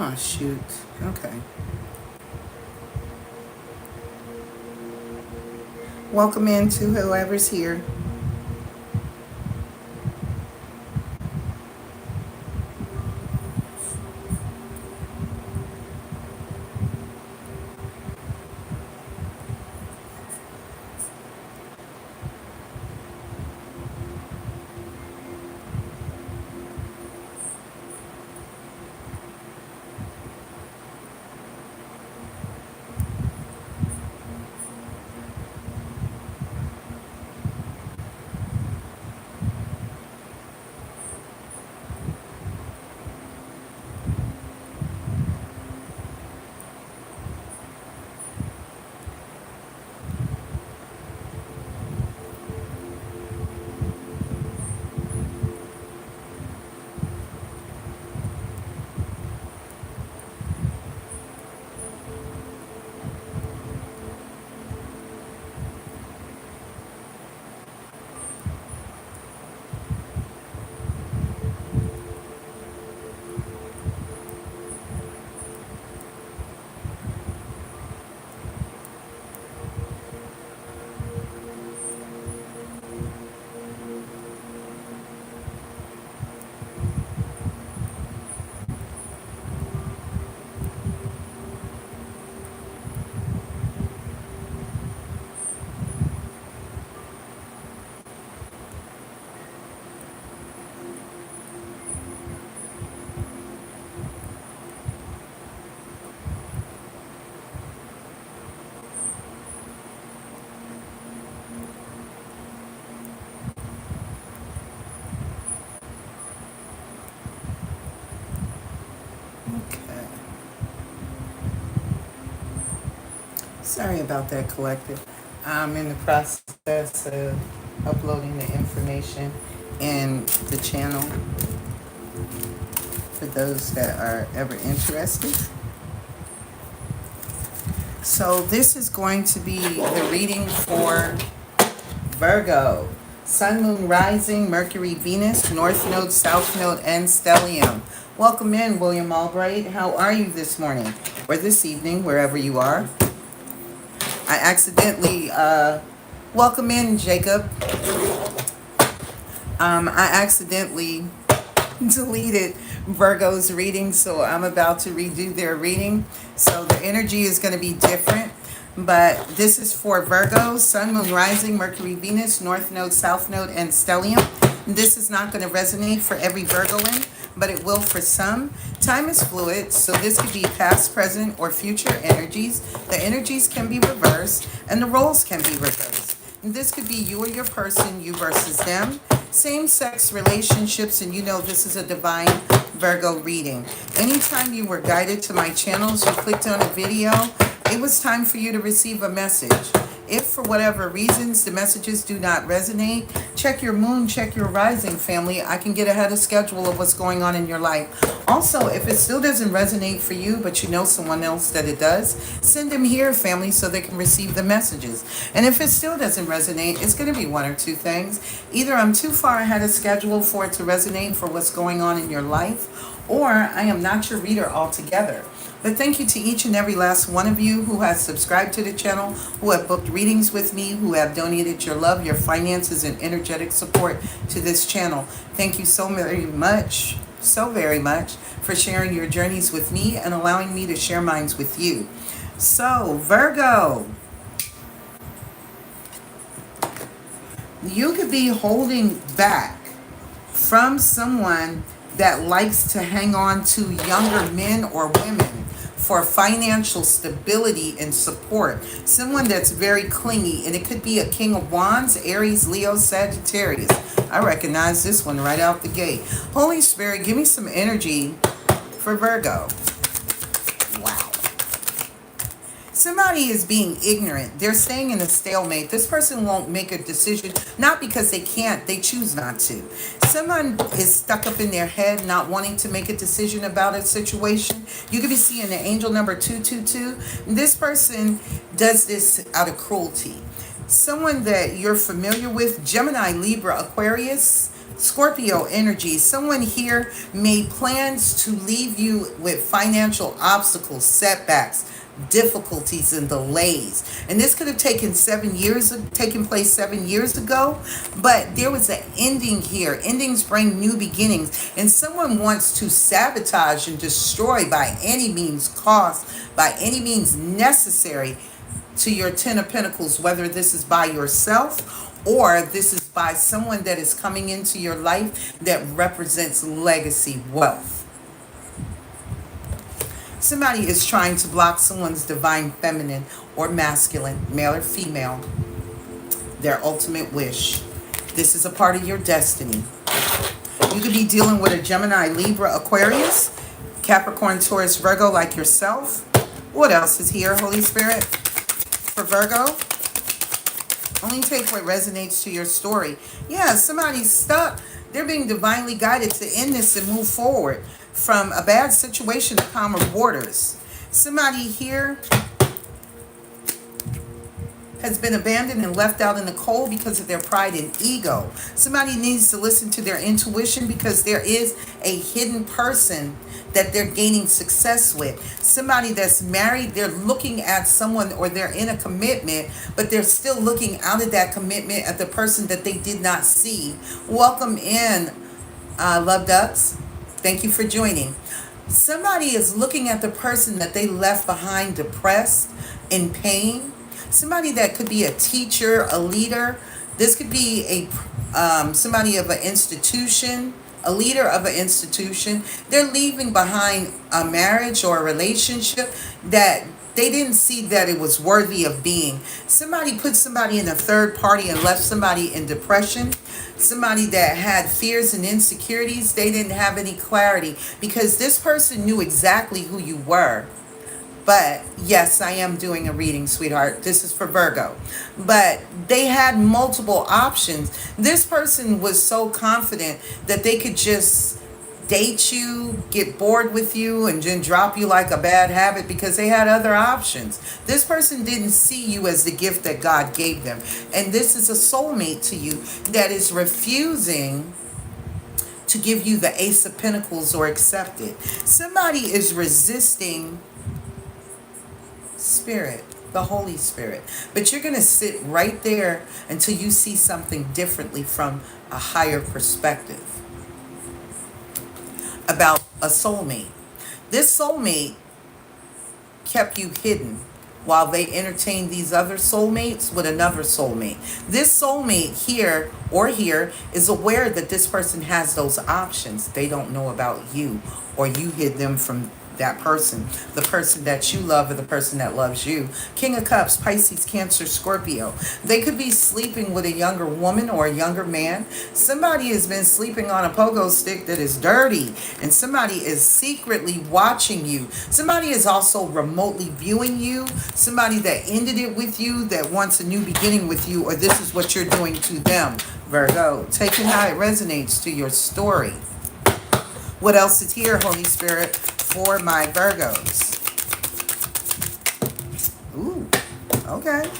Oh, shoot. Okay. Welcome in to whoever's here. Okay. Sorry about that, collective. I'm in the process of uploading the information in the channel for those that are ever interested. So this is going to be the reading for Virgo. Sun, Moon, Rising, Mercury, Venus, North Node, South Node, and Stellium. Welcome in, William Albright. How are you this morning? Or this evening, wherever you are. I accidentally, welcome in, Jacob. I accidentally deleted Virgo's reading, so I'm about to redo their reading. So the energy is going to be different. But this is for Virgo, Sun, Moon, Rising, Mercury, Venus, North Node, South Node, and Stellium. This is not going to resonate for every Virgoan, but it will for some. Time is fluid, so this could be past, present, or future energies. The energies can be reversed, and the roles can be reversed. And this could be you or your person, you versus them. Same-sex relationships, and you know this is a divine Virgo reading. Anytime you were guided to my channels, you clicked on a video, it was time for you to receive a message. If for whatever reasons the messages do not resonate, check your moon, check your rising, family. I can get ahead of schedule of what's going on in your life. Also, if it still doesn't resonate for you, but you know someone else that it does, send them here, family, so they can receive the messages. And if it still doesn't resonate, it's going to be one or two things. Either I'm too far ahead of schedule for it to resonate for what's going on in your life, or I am not your reader altogether. But thank you to each and every last one of you who has subscribed to the channel, who have booked readings with me, who have donated your love, your finances, and energetic support to this channel. Thank you so very much, for sharing your journeys with me and allowing me to share mine with you. So, Virgo, you could be holding back from someone that likes to hang on to younger men or women for financial stability and support. Someone that's very clingy, and it could be a King of Wands, Aries, Leo, Sagittarius. I recognize this one right out the gate. Holy Spirit, give me some energy for Virgo. Wow. Somebody is being ignorant. They're staying in a stalemate. This person won't make a decision, not because they can't, they choose not to. Someone is stuck up in their head, not wanting to make a decision about a situation. You could be seeing the angel number 222. This person does this out of cruelty. Someone that you're familiar with, Gemini, Libra, Aquarius, Scorpio energy. Someone here made plans to leave you with financial obstacles, setbacks, difficulties, and delays. And this could have taken place 7 years ago, but there was an ending here. Endings bring new beginnings, and someone wants to sabotage and destroy by any means cost, by any means necessary to your Ten of Pentacles, whether this is by yourself or this is by someone that is coming into your life that represents legacy wealth. Somebody is trying to block someone's divine feminine or masculine, male or female, their ultimate wish. This is a part of your destiny. You could be dealing with a Gemini, Libra, Aquarius, Capricorn, Taurus, Virgo like yourself. What else is here, Holy Spirit? For Virgo, only take what resonates to your story. Yeah, somebody's stuck. They're being divinely guided to end this and move forward from a bad situation to calmer waters. Somebody here has been abandoned and left out in the cold because of their pride and ego. Somebody needs to listen to their intuition because there is a hidden person that they're gaining success with. Somebody that's married, they're looking at someone, or they're in a commitment, but they're still looking out of that commitment at the person that they did not see. Welcome in, Love Ducks. Thank you for joining. Somebody is looking at the person that they left behind depressed, in pain. Somebody that could be a teacher, a leader. This could be somebody of an institution, a leader of an institution. They're leaving behind a marriage or a relationship that they didn't see that it was worthy of being. Somebody put somebody in a third party and left somebody in depression. Somebody that had fears and insecurities, they didn't have any clarity because this person knew exactly who you were. But yes, I am doing a reading, sweetheart. This is for Virgo. But they had multiple options. This person was so confident that they could just date you, get bored with you, and then drop you like a bad habit because they had other options. This person didn't see you as the gift that God gave them. And this is a soulmate to you that is refusing to give you the Ace of Pentacles or accept it. Somebody is resisting Spirit, the Holy Spirit. But you're going to sit right there until you see something differently from a higher perspective about a soulmate. This soulmate kept you hidden while they entertained these other soulmates with another soulmate. This soulmate here is aware that this person has those options. They don't know about you, or you hid them from that person, the person that you love or the person that loves you. King of Cups, Pisces, Cancer, Scorpio. They could be sleeping with a younger woman or a younger man. Somebody has been sleeping on a pogo stick that is dirty, and somebody is secretly watching you. Somebody is also remotely viewing you. Somebody that ended it with you, that wants a new beginning with you, or this is what you're doing to them, Virgo. Taking how it resonates to your story. What else is here, Holy Spirit, for my Virgos? Ooh, okay.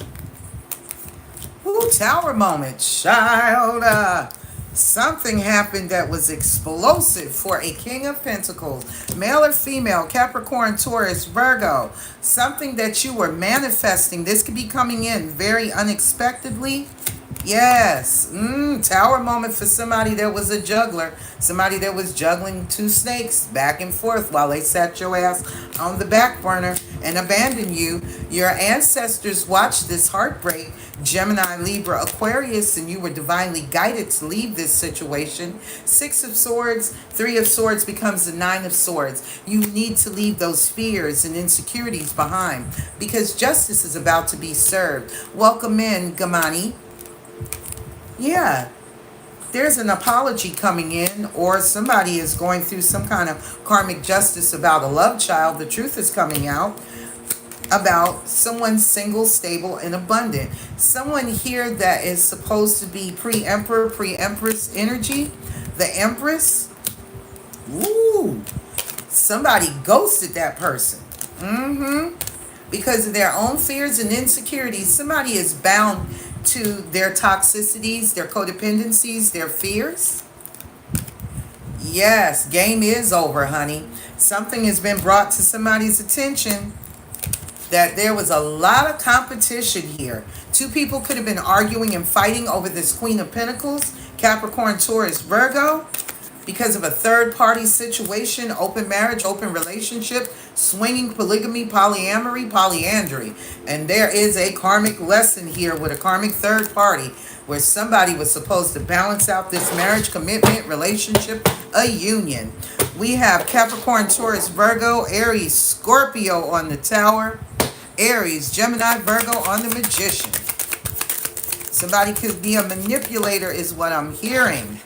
Ooh, Tower moment, child. Something happened that was explosive for a King of Pentacles, male or female, Capricorn, Taurus, Virgo. Something that you were manifesting. This could be coming in very unexpectedly. Yes, Tower moment for somebody that was a juggler. Somebody that was juggling two snakes back and forth while they sat your ass on the back burner and abandoned you. Your ancestors watched this heartbreak, Gemini, Libra, Aquarius, and you were divinely guided to leave this situation. 6 of Swords, 3 of Swords becomes the 9 of Swords. You need to leave those fears and insecurities behind because justice is about to be served. Welcome in, Gamani. Yeah, there's an apology coming in, or somebody is going through some kind of karmic justice about a love child. The truth is coming out about someone single, stable, and abundant. Someone here that is supposed to be pre-emperor, pre-empress energy. The Empress. Ooh, somebody ghosted that person. Because of their own fears and insecurities. Somebody is bound to their toxicities, their codependencies, their fears. Yes, game is over, honey. Something has been brought to somebody's attention that there was a lot of competition here. Two people could have been arguing and fighting over this Queen of Pentacles, Capricorn, Taurus, Virgo, because of a third party situation, open marriage, open relationship, swinging, polygamy, polyamory, polyandry. And there is a karmic lesson here with a karmic third party where somebody was supposed to balance out this marriage, commitment, relationship, a union. We have Capricorn, Taurus, Virgo, Aries, Scorpio on the Tower, Aries, Gemini, Virgo on the Magician. Somebody could be a manipulator is what I'm hearing.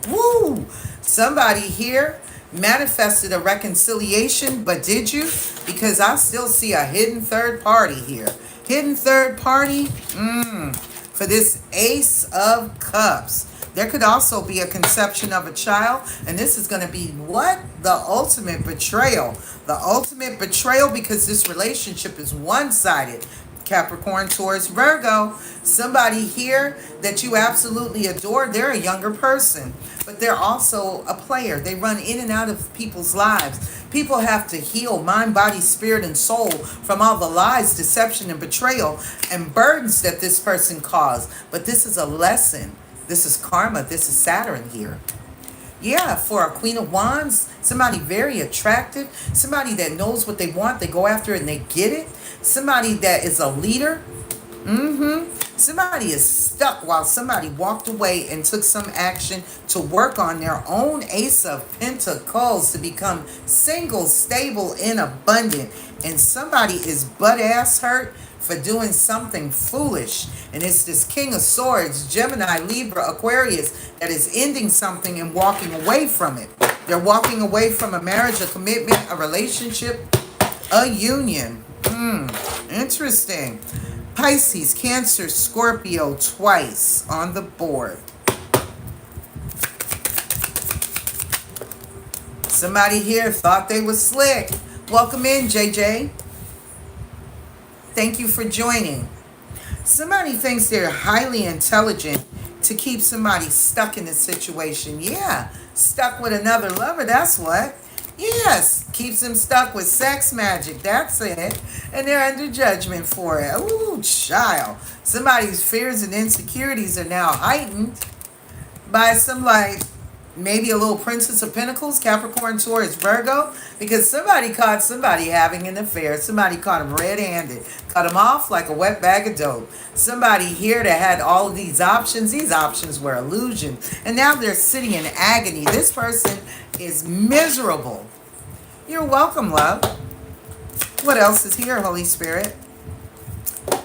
Woo! Somebody here manifested a reconciliation, but did you? Because I still see a hidden third party here. Hidden third party for this Ace of Cups. There could also be a conception of a child, and this is going to be what? The ultimate betrayal. The ultimate betrayal because this relationship is one-sided. Capricorn, Taurus, Virgo. Somebody here that you absolutely adore, they're a younger person, but they're also a player. They run in and out of people's lives. People have to heal mind, body, spirit, and soul from all the lies, deception, and betrayal and burdens that this person caused. But this is a lesson. This is karma. This is Saturn here. Yeah, for a Queen of Wands, somebody very attractive, somebody that knows what they want, they go after it and they get it. Somebody that is a leader. Somebody is stuck while somebody walked away and took some action to work on their own Ace of Pentacles to become single, stable, and abundant. And somebody is butt-ass hurt for doing something foolish. And it's this King of Swords, Gemini, Libra, Aquarius, that is ending something and walking away from it. They're walking away from a marriage, a commitment, a relationship, a union. Interesting. Pisces, Cancer, Scorpio twice on the board. Somebody here thought they was slick. Welcome in, JJ. Thank you for joining. Somebody thinks they're highly intelligent to keep somebody stuck in a situation. Yeah, stuck with another lover, that's what. Yes, keeps them stuck with sex magic. That's it. And they're under judgment for it. Ooh, child. Somebody's fears and insecurities are now heightened by some, like, maybe a little Princess of Pentacles, Capricorn, Taurus, Virgo, because somebody caught somebody having an affair. Somebody caught them red-handed. Cut them off like a wet bag of dope. Somebody here that had all of these options. These options were illusion. And now they're sitting in agony. This person is miserable. You're welcome, love. What else is here, Holy Spirit?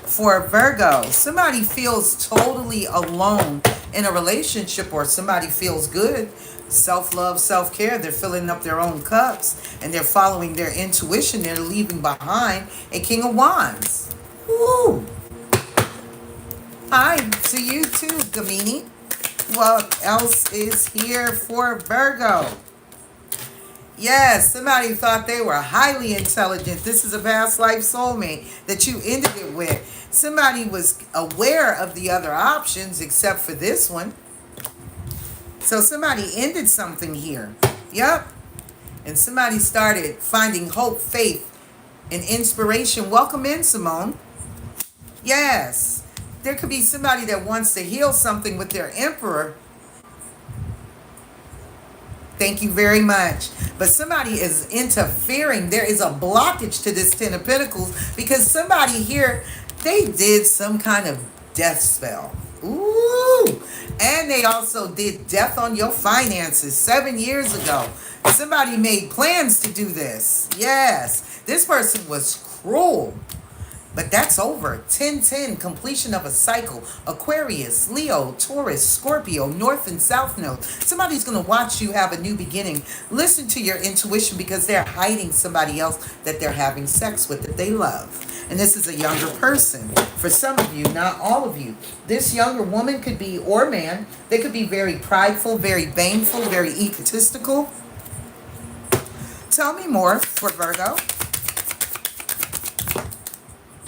For Virgo, somebody feels totally alone in a relationship, or somebody feels good. Self-love, self-care. They're filling up their own cups and they're following their intuition. They're leaving behind a King of Wands. Woo! Hi to you too, Gamini. What else is here for Virgo? Yes, somebody thought they were highly intelligent. This is a past life soulmate that you ended it with. Somebody was aware of the other options except for this one. So somebody ended something here. Yep. And somebody started finding hope, faith, and inspiration. Welcome in, Simone. Yes. There could be somebody that wants to heal something with their emperor. Thank you very much. But somebody is interfering. There is a blockage to this Ten of Pentacles because somebody here, they did some kind of death spell. Ooh. And they also did death on your finances 7 years ago. Somebody made plans to do this. Yes. This person was cruel. But that's over. 10-10, completion of a cycle. Aquarius, Leo, Taurus, Scorpio, North and South Node. Somebody's going to watch you have a new beginning. Listen to your intuition because they're hiding somebody else that they're having sex with that they love. And this is a younger person. For some of you, not all of you. This younger woman could be, or man, they could be very prideful, very baneful, very egotistical. Tell me more for Virgo.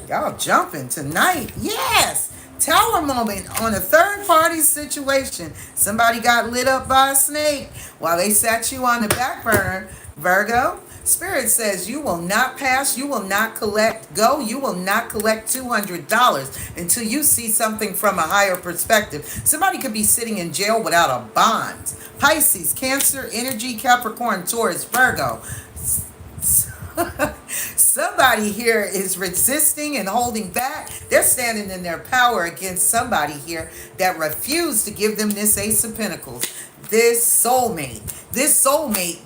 Y'all jumping tonight. Yes. Tower moment on a third party situation. Somebody got lit up by a snake while they sat you on the back burner, Virgo. Spirit says you will not pass, you will not you will not collect $200 until you see something from a higher perspective. Somebody could be sitting in jail without a bond. Pisces, Cancer, Energy, Capricorn, Taurus, Virgo. Somebody here is resisting and holding back. They're standing in their power against somebody here that refused to give them this Ace of Pentacles. This soulmate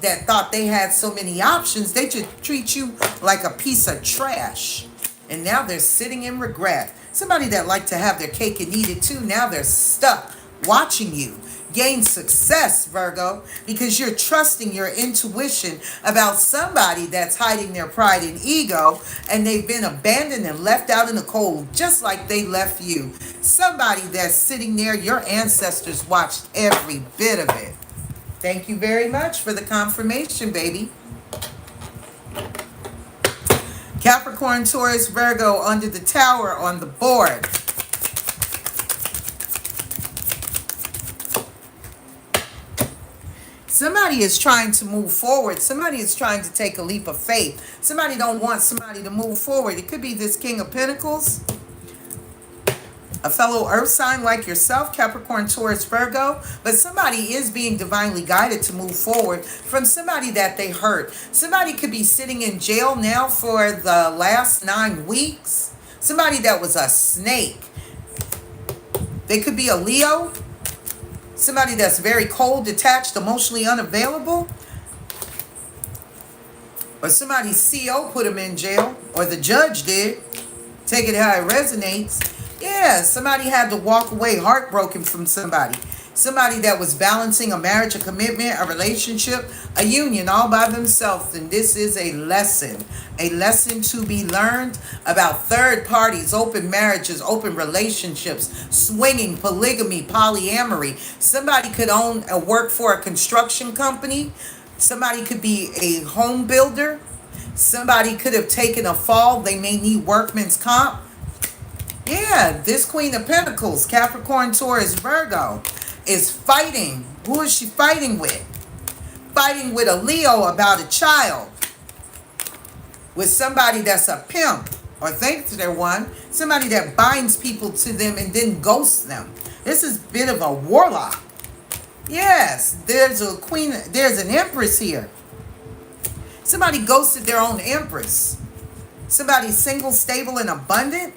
that thought they had so many options, they should treat you like a piece of trash. And now they're sitting in regret. Somebody that liked to have their cake and eat it too, now they're stuck watching you gain success, Virgo, because you're trusting your intuition about somebody that's hiding their pride and ego, and they've been abandoned and left out in the cold just like they left you. Somebody that's sitting there, your ancestors watched every bit of it. Thank you very much for the confirmation, baby. Capricorn, Taurus, Virgo under the tower on the board. Somebody is trying to move forward. Somebody is trying to take a leap of faith. Somebody don't want somebody to move forward. It could be this King of Pentacles, a fellow earth sign like yourself, Capricorn, Taurus, Virgo, but somebody is being divinely guided to move forward from somebody that they hurt. Somebody could be sitting in jail now for the last 9 weeks. Somebody that was a snake. They could be a Leo. Somebody that's very cold, detached, emotionally unavailable. Or somebody's CO put them in jail. Or the judge did. Take it how it resonates. Yeah, somebody had to walk away heartbroken from somebody. Somebody that was balancing a marriage, a commitment, a relationship, a union all by themselves. And this is a lesson to be learned about third parties, open marriages, open relationships, swinging, polygamy, polyamory. Somebody could work for a construction company. Somebody could be a home builder. Somebody could have taken a fall. They may need workman's comp. Yeah, this Queen of Pentacles, Capricorn, Taurus, Virgo, is fighting. Who is she fighting with? Fighting with a Leo about a child. With somebody that's a pimp, or thinks they're one. Somebody that binds people to them and then ghosts them. This is a bit of a warlock. Yes, there's a queen, there's an empress here. Somebody ghosted their own empress. Somebody single, stable, and abundant.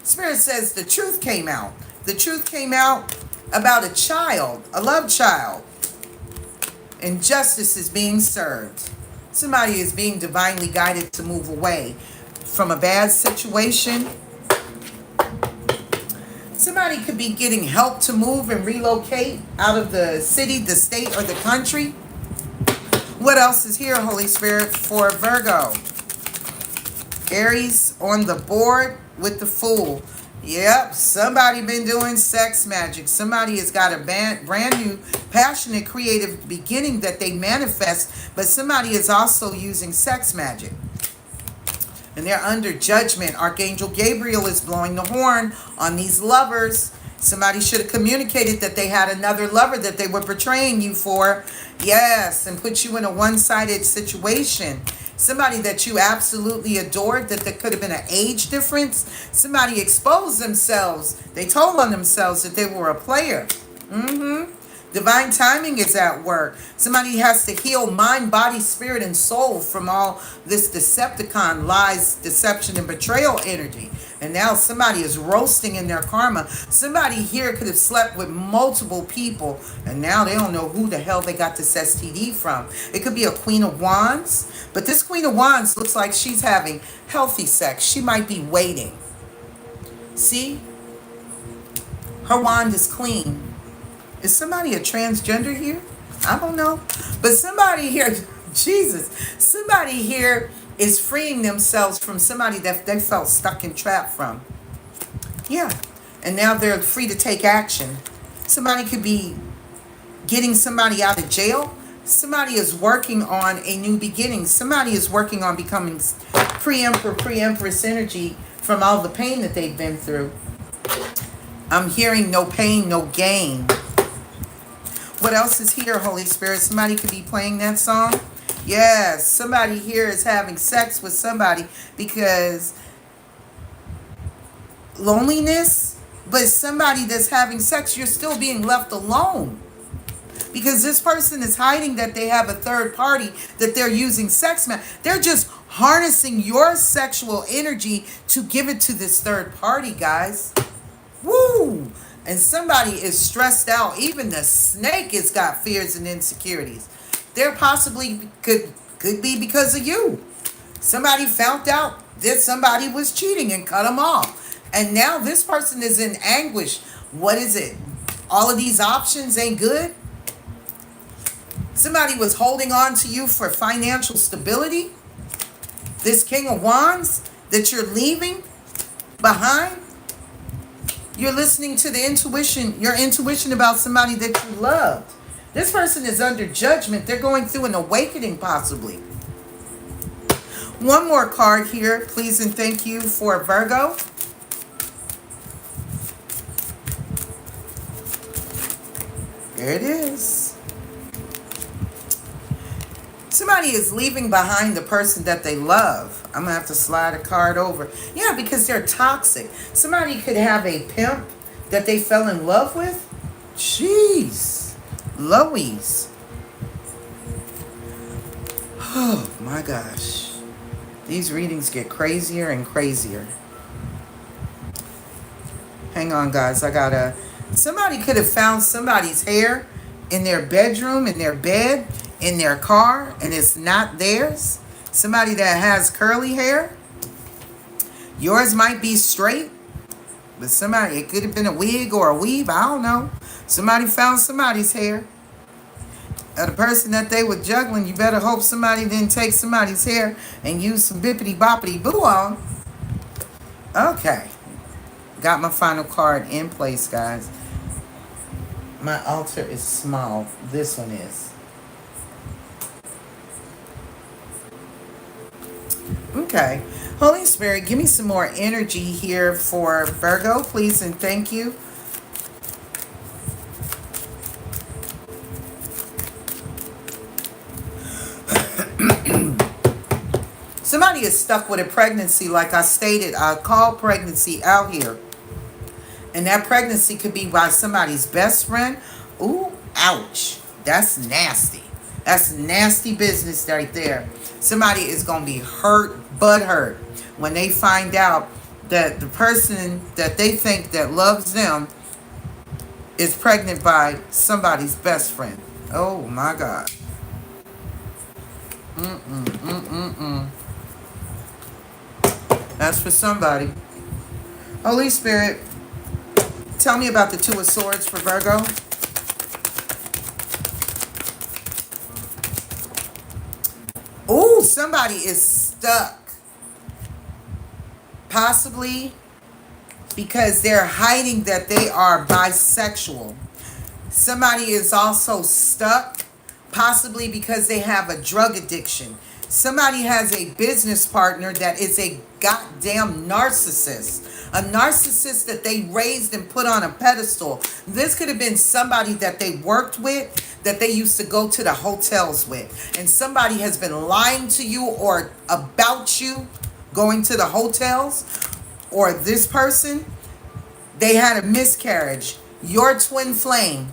Spirit says the truth came out. The truth came out about a child, a love child. And justice is being served. Somebody is being divinely guided to move away from a bad situation. Somebody could be getting help to move and relocate out of the city, the state, or the country. What else is here, Holy Spirit, for Virgo? Aries on the board with the Fool. Yep, somebody been doing sex magic. Somebody has got a brand new, passionate, creative beginning that they manifest, but somebody is also using sex magic. And they're under judgment. Archangel Gabriel is blowing the horn on these lovers. Somebody should have communicated that they had another lover that they were portraying you for. Yes, and put you in a one-sided situation. Somebody that you absolutely adored, that there could have been an age difference. Somebody exposed themselves. They told on themselves that they were a player. Divine timing is at work. Somebody has to heal mind, body, spirit, and soul from all this Decepticon, lies, deception, and betrayal energy. And now somebody is roasting in their karma. Somebody here could have slept with multiple people, and now they don't know who the hell they got this STD from. It could be a Queen of Wands, but this Queen of Wands looks like she's having healthy sex. She might be waiting. See? Her wand is clean. Is somebody a transgender here? I don't know. But somebody here, Jesus, somebody here is freeing themselves from somebody that they felt stuck and trapped from. Yeah. And now they're free to take action. Somebody could be getting somebody out of jail. Somebody is working on a new beginning. Somebody is working on becoming pre-emperor, pre-empress energy from all the pain that they've been through. I'm hearing no pain, no gain. What else is here, Holy Spirit? Somebody could be playing that song. Yes, somebody here is having sex with somebody because loneliness, but somebody that's having sex, you're still being left alone. Because this person is hiding that they have a third party, that they're using sex. They're just harnessing your sexual energy to give it to this third party, guys. Woo! And somebody is stressed out. Even the snake has got fears and insecurities. There possibly could be because of you. Somebody found out that somebody was cheating and cut them off. And now this person is in anguish. What is it? All of these options ain't good? Somebody was holding on to you for financial stability? This King of Wands that you're leaving behind? You're listening to the intuition, your intuition about somebody that you loved. This person is under judgment. They're going through an awakening possibly. One more card here, please and thank you, for Virgo. There it is. Somebody is leaving behind the person that they love. I'm going to have to slide a card over. Yeah, because they're toxic. Somebody could have a pimp that they fell in love with. Jeez. Louise. Oh, my gosh. These readings get crazier and crazier. Hang on, guys. Somebody could have found somebody's hair in their bedroom, in their bed, in their car, and it's not theirs. Somebody that has curly hair. Yours might be straight, but somebody, it could have been a wig or a weave, I don't know. Somebody found somebody's hair. The person that they were juggling, you better hope somebody didn't take somebody's hair and use some bippity boppity boo on. Okay. Got my final card in place, guys. My altar is small. This one is. Okay. Holy Spirit, give me some more energy here for Virgo, please, and thank you. Somebody is stuck with a pregnancy, like I stated. I call pregnancy out here. And that pregnancy could be by somebody's best friend. Ooh, ouch. That's nasty. That's nasty business right there. Somebody is going to be hurt, butthurt, when they find out that the person that they think that loves them is pregnant by somebody's best friend. Oh, my God. That's for somebody. Holy Spirit, tell me about the Two of Swords for Virgo. Oh, somebody is stuck. Possibly because they're hiding that they are bisexual. Somebody is also stuck, possibly because they have a drug addiction. Somebody has a business partner that is a goddamn narcissist. A narcissist that they raised and put on a pedestal. This could have been somebody that they worked with, that they used to go to the hotels with. And somebody has been lying to you or about you going to the hotels. Or this person, they had a miscarriage. Your twin flame.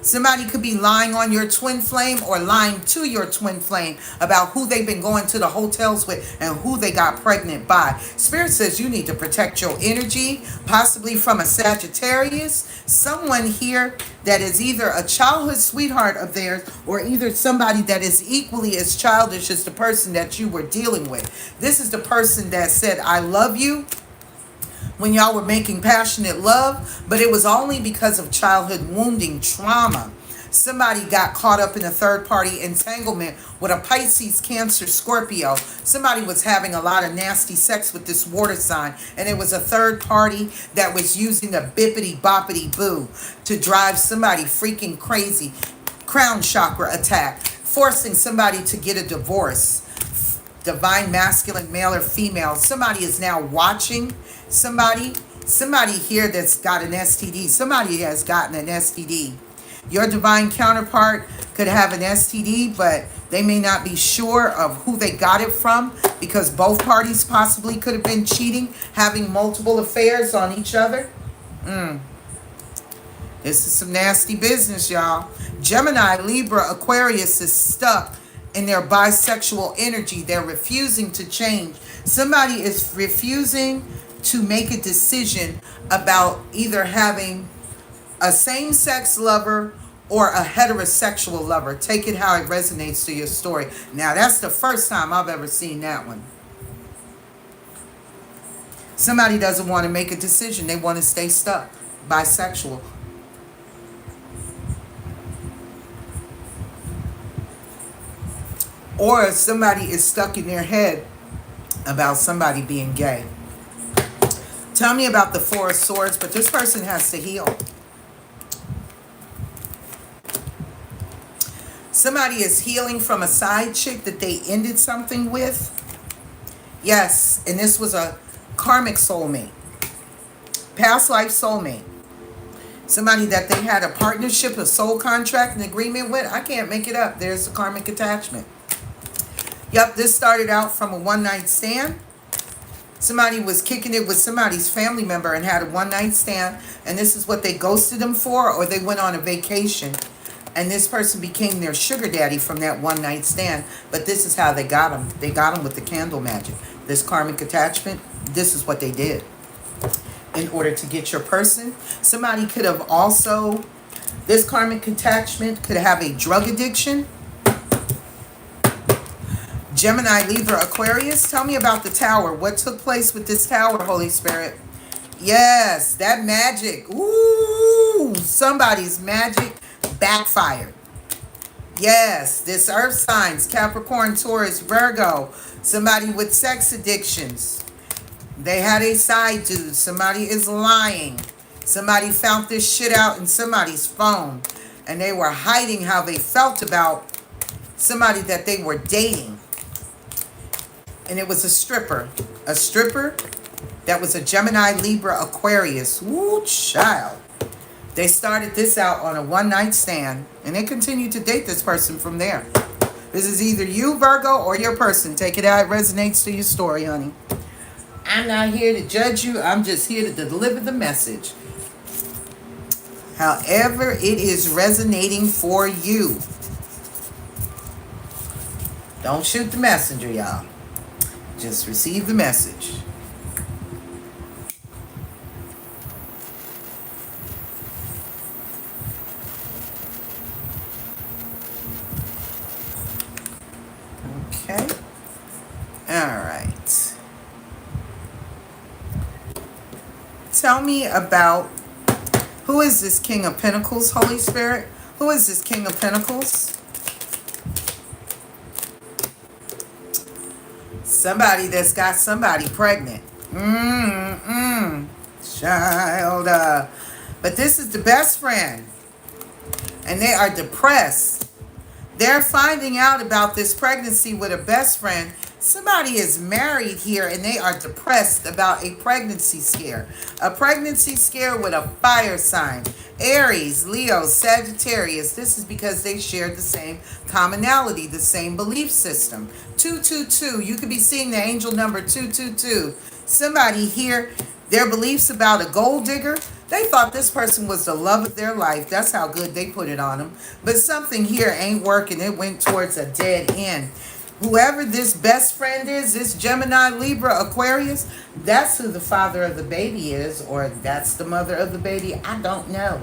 Somebody could be lying on your twin flame or lying to your twin flame about who they've been going to the hotels with and who they got pregnant by. Spirit says you need to protect your energy, possibly from a Sagittarius. Someone here that is either a childhood sweetheart of theirs or either somebody that is equally as childish as the person that you were dealing with. This is the person that said, I love you, when y'all were making passionate love, but it was only because of childhood wounding, trauma. Somebody got caught up in a third-party entanglement with a Pisces, Cancer, Scorpio. Somebody was having a lot of nasty sex with this water sign, and it was a third party that was using a bippity-boppity-boo to drive somebody freaking crazy. Crown chakra attack, forcing somebody to get a divorce. Divine masculine, male or female. Somebody is now watching somebody Somebody here that's got an STD. Somebody has gotten an STD. Your divine counterpart could have an STD, but they may not be sure of who they got it from because both parties possibly could have been cheating, having multiple affairs on each other. This is some nasty business, y'all. Gemini, Libra, Aquarius is stuck in their bisexual energy. They're refusing to change. Somebody is refusing to make a decision about either having a same-sex lover or a heterosexual lover. Take it how it resonates to your story. Now, that's the first time I've ever seen that one. Somebody doesn't want to make a decision. They want to stay stuck. Bisexual. Or somebody is stuck in their head about somebody being gay. Tell me about the Four of Swords, but this person has to heal. Somebody is healing from a side chick that they ended something with. Yes, and this was a karmic soulmate. Past life soulmate. Somebody that they had a partnership, a soul contract, an agreement with. I can't make it up. There's the karmic attachment. Yep, this started out from a one-night stand. Somebody was kicking it with somebody's family member and had a one-night stand. And this is what they ghosted them for, or they went on a vacation. And this person became their sugar daddy from that one-night stand. But this is how they got him. They got him with the candle magic. This karmic attachment, this is what they did. In order to get your person. Somebody could have also, this karmic attachment could have a drug addiction. Gemini, Libra, Aquarius. Tell me about the tower. What took place with this tower, Holy Spirit? Yes, that magic. Ooh, somebody's magic backfired. Yes, this earth signs, Capricorn, Taurus, Virgo. Somebody with sex addictions. They had a side dude. Somebody is lying. Somebody found this shit out in somebody's phone. And they were hiding how they felt about somebody that they were dating. And it was a stripper. A stripper that was a Gemini, Libra, Aquarius. Woo, child. They started this out on a one-night stand. And they continued to date this person from there. This is either you, Virgo, or your person. Take it how it resonates to your story, honey. I'm not here to judge you. I'm just here to deliver the message. However it is resonating for you. Don't shoot the messenger, y'all. Just receive the message. Okay. All right. Tell me about, who is this King of Pentacles, Holy Spirit? Who is this King of Pentacles? Somebody that's got somebody pregnant. Child. But this is the best friend. And they are depressed. They're finding out about this pregnancy with a best friend. Somebody is married here and they are depressed about a pregnancy scare. A pregnancy scare with a fire sign. Aries, Leo, Sagittarius. This is because they share the same commonality, the same belief system. 222. You could be seeing the angel number 222. Somebody here, their beliefs about a gold digger. They thought this person was the love of their life. That's how good they put it on them. But something here ain't working. It went towards a dead end. Whoever this best friend is, this Gemini, Libra, Aquarius, that's who the father of the baby is, or that's the mother of the baby. I don't know.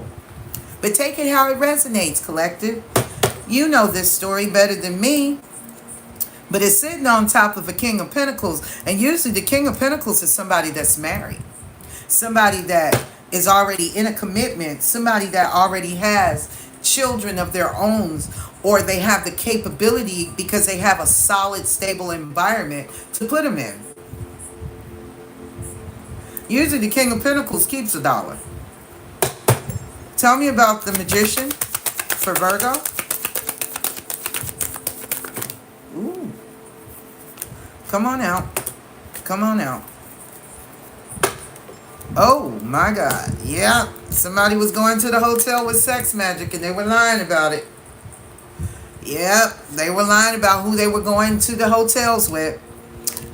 But take it how it resonates, collective. You know this story better than me. But it's sitting on top of a King of Pentacles. And usually the King of Pentacles is somebody that's married. Somebody that is already in a commitment. Somebody that already has children of their own. Or they have the capability because they have a solid, stable environment to put them in. Usually the King of Pentacles keeps $1. Tell me about the Magician for Virgo. Ooh. Come on out. Come on out. Oh my God. Yeah. Somebody was going to the hotel with sex magic and they were lying about it. Yep. They were lying about who they were going to the hotels with.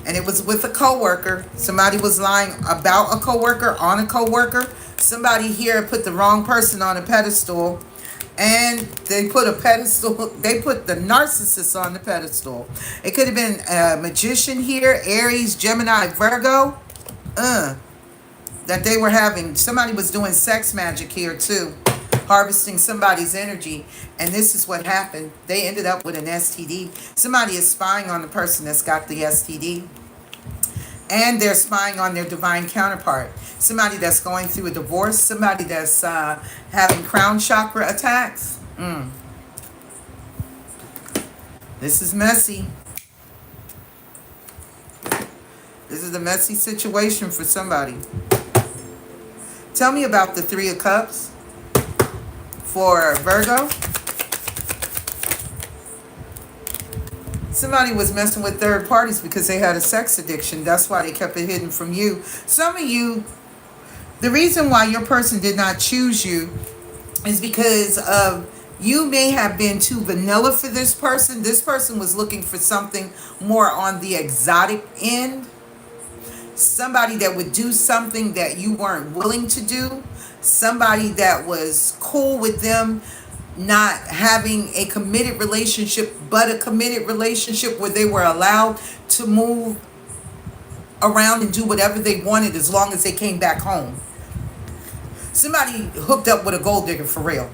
And it was with a coworker. Somebody was lying about a coworker on a coworker. Somebody here put the wrong person on a pedestal. And they put a pedestal, they put the narcissist on the pedestal. It could have been a magician here, Aries, Gemini, Virgo. That they were having, somebody was doing sex magic here too, harvesting somebody's energy. And this is what happened. They ended up with an STD. Somebody is spying on the person that's got the STD. And they're spying on their divine counterpart. Somebody that's going through a divorce. Somebody that's having crown chakra attacks. This is messy. This is a messy situation for somebody. Tell me about the Three of Cups for Virgo. Somebody was messing with third parties because they had a sex addiction. That's why they kept it hidden from you. Some of you, the reason why your person did not choose you is because of you may have been too vanilla for this person. This person was looking for something more on the exotic end. Somebody that would do something that you weren't willing to do. Somebody that was cool with them not having a committed relationship, but a committed relationship where they were allowed to move around and do whatever they wanted as long as they came back home. Somebody hooked up with a gold digger for real.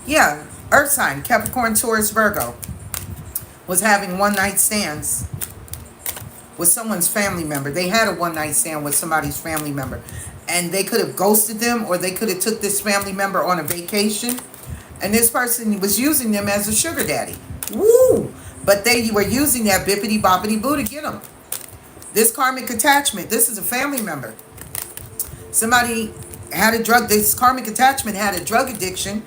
Yeah, Earth sign, Capricorn, Taurus, Virgo, was having one night stands with someone's family member. They had a one night stand with somebody's family member. And they could have ghosted them, or they could have took this family member on a vacation. And this person was using them as a sugar daddy. Woo! But they were using that bippity boppity boo to get them. This karmic attachment, this is a family member. Somebody had a drug, this karmic attachment had a drug addiction.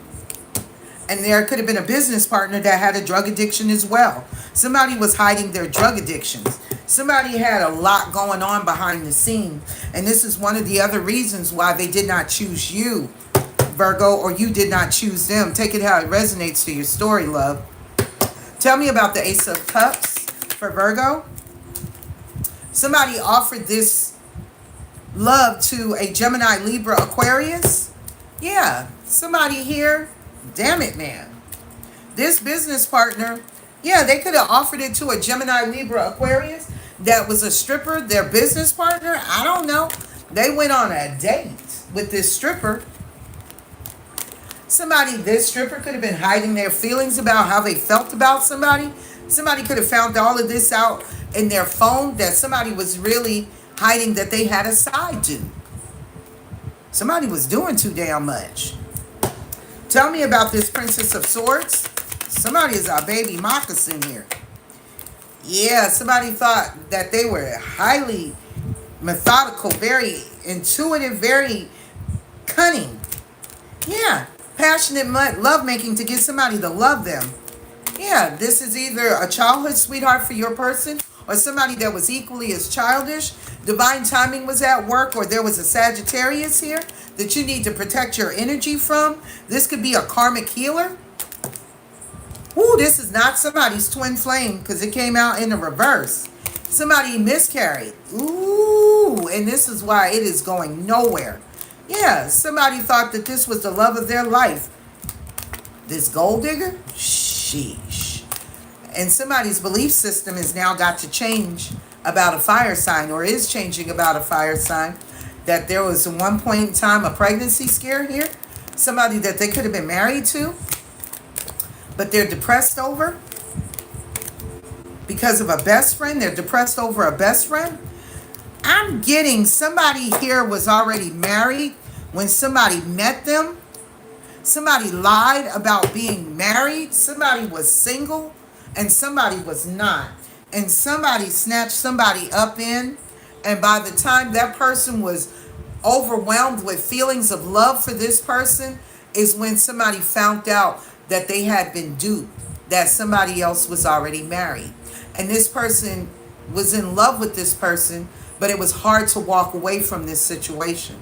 And there could have been a business partner that had a drug addiction as well. Somebody was hiding their drug addictions. Somebody had a lot going on behind the scene. And this is one of the other reasons why they did not choose you, Virgo, or you did not choose them. Take it how it resonates to your story, love. Tell me about the Ace of Cups for Virgo. Somebody offered this love to a Gemini, Libra, Aquarius. Yeah, somebody here. Damn it, man. This business partner, yeah, they could have offered it to a Gemini, Libra, Aquarius that was a stripper, their business partner. I don't know. They went on a date with this stripper. Somebody, this stripper could have been hiding their feelings about how they felt about somebody. Somebody could have found all of this out in their phone, that somebody was really hiding that they had a side to. Somebody was doing too damn much. Tell me about this Princess of Swords. Somebody is our baby moccasin here. Yeah, somebody thought that they were highly methodical, very intuitive, very cunning. Yeah, passionate lovemaking to get somebody to love them. Yeah, this is either a childhood sweetheart for your person or somebody that was equally as childish. Divine timing was at work, or there was a Sagittarius here that you need to protect your energy from. This could be a karmic healer. Ooh, this is not somebody's twin flame because it came out in the reverse. Somebody miscarried. Ooh, and this is why it is going nowhere. Yeah, somebody thought that this was the love of their life. This gold digger? Sheesh. And somebody's belief system has now got to change about a fire sign, or is changing about a fire sign. That there was at one point in time a pregnancy scare here. Somebody that they could have been married to, but they're depressed over because of a best friend. They're depressed over a best friend. I'm getting somebody here was already married when somebody met them. Somebody lied about being married. Somebody was single and somebody was not. And somebody snatched somebody up in. And by the time that person was overwhelmed with feelings of love for this person is when somebody found out that they had been duped, that somebody else was already married. And this person was in love with this person, but it was hard to walk away from this situation.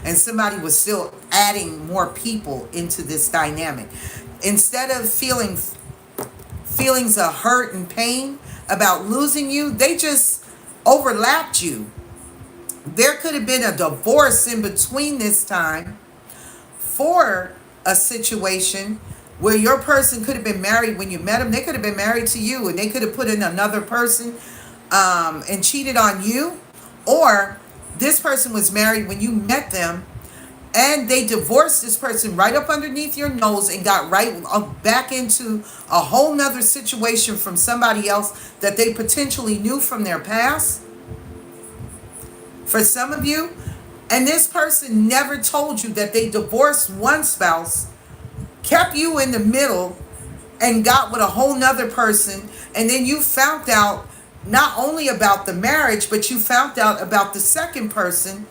And somebody was still adding more people into this dynamic. Instead of feeling feelings of hurt and pain about losing you, they just overlapped you. There could have been a divorce in between this time for a situation where your person could have been married when you met them. They could have been married to you and they could have put in another person and cheated on you. Or this person was married when you met them and they divorced this person right up underneath your nose and got right back into a whole nother situation from somebody else that they potentially knew from their past. For some of you, and this person never told you that they divorced one spouse, kept you in the middle, and got with a whole nother person, and then you found out not only about the marriage, but you found out about the second person,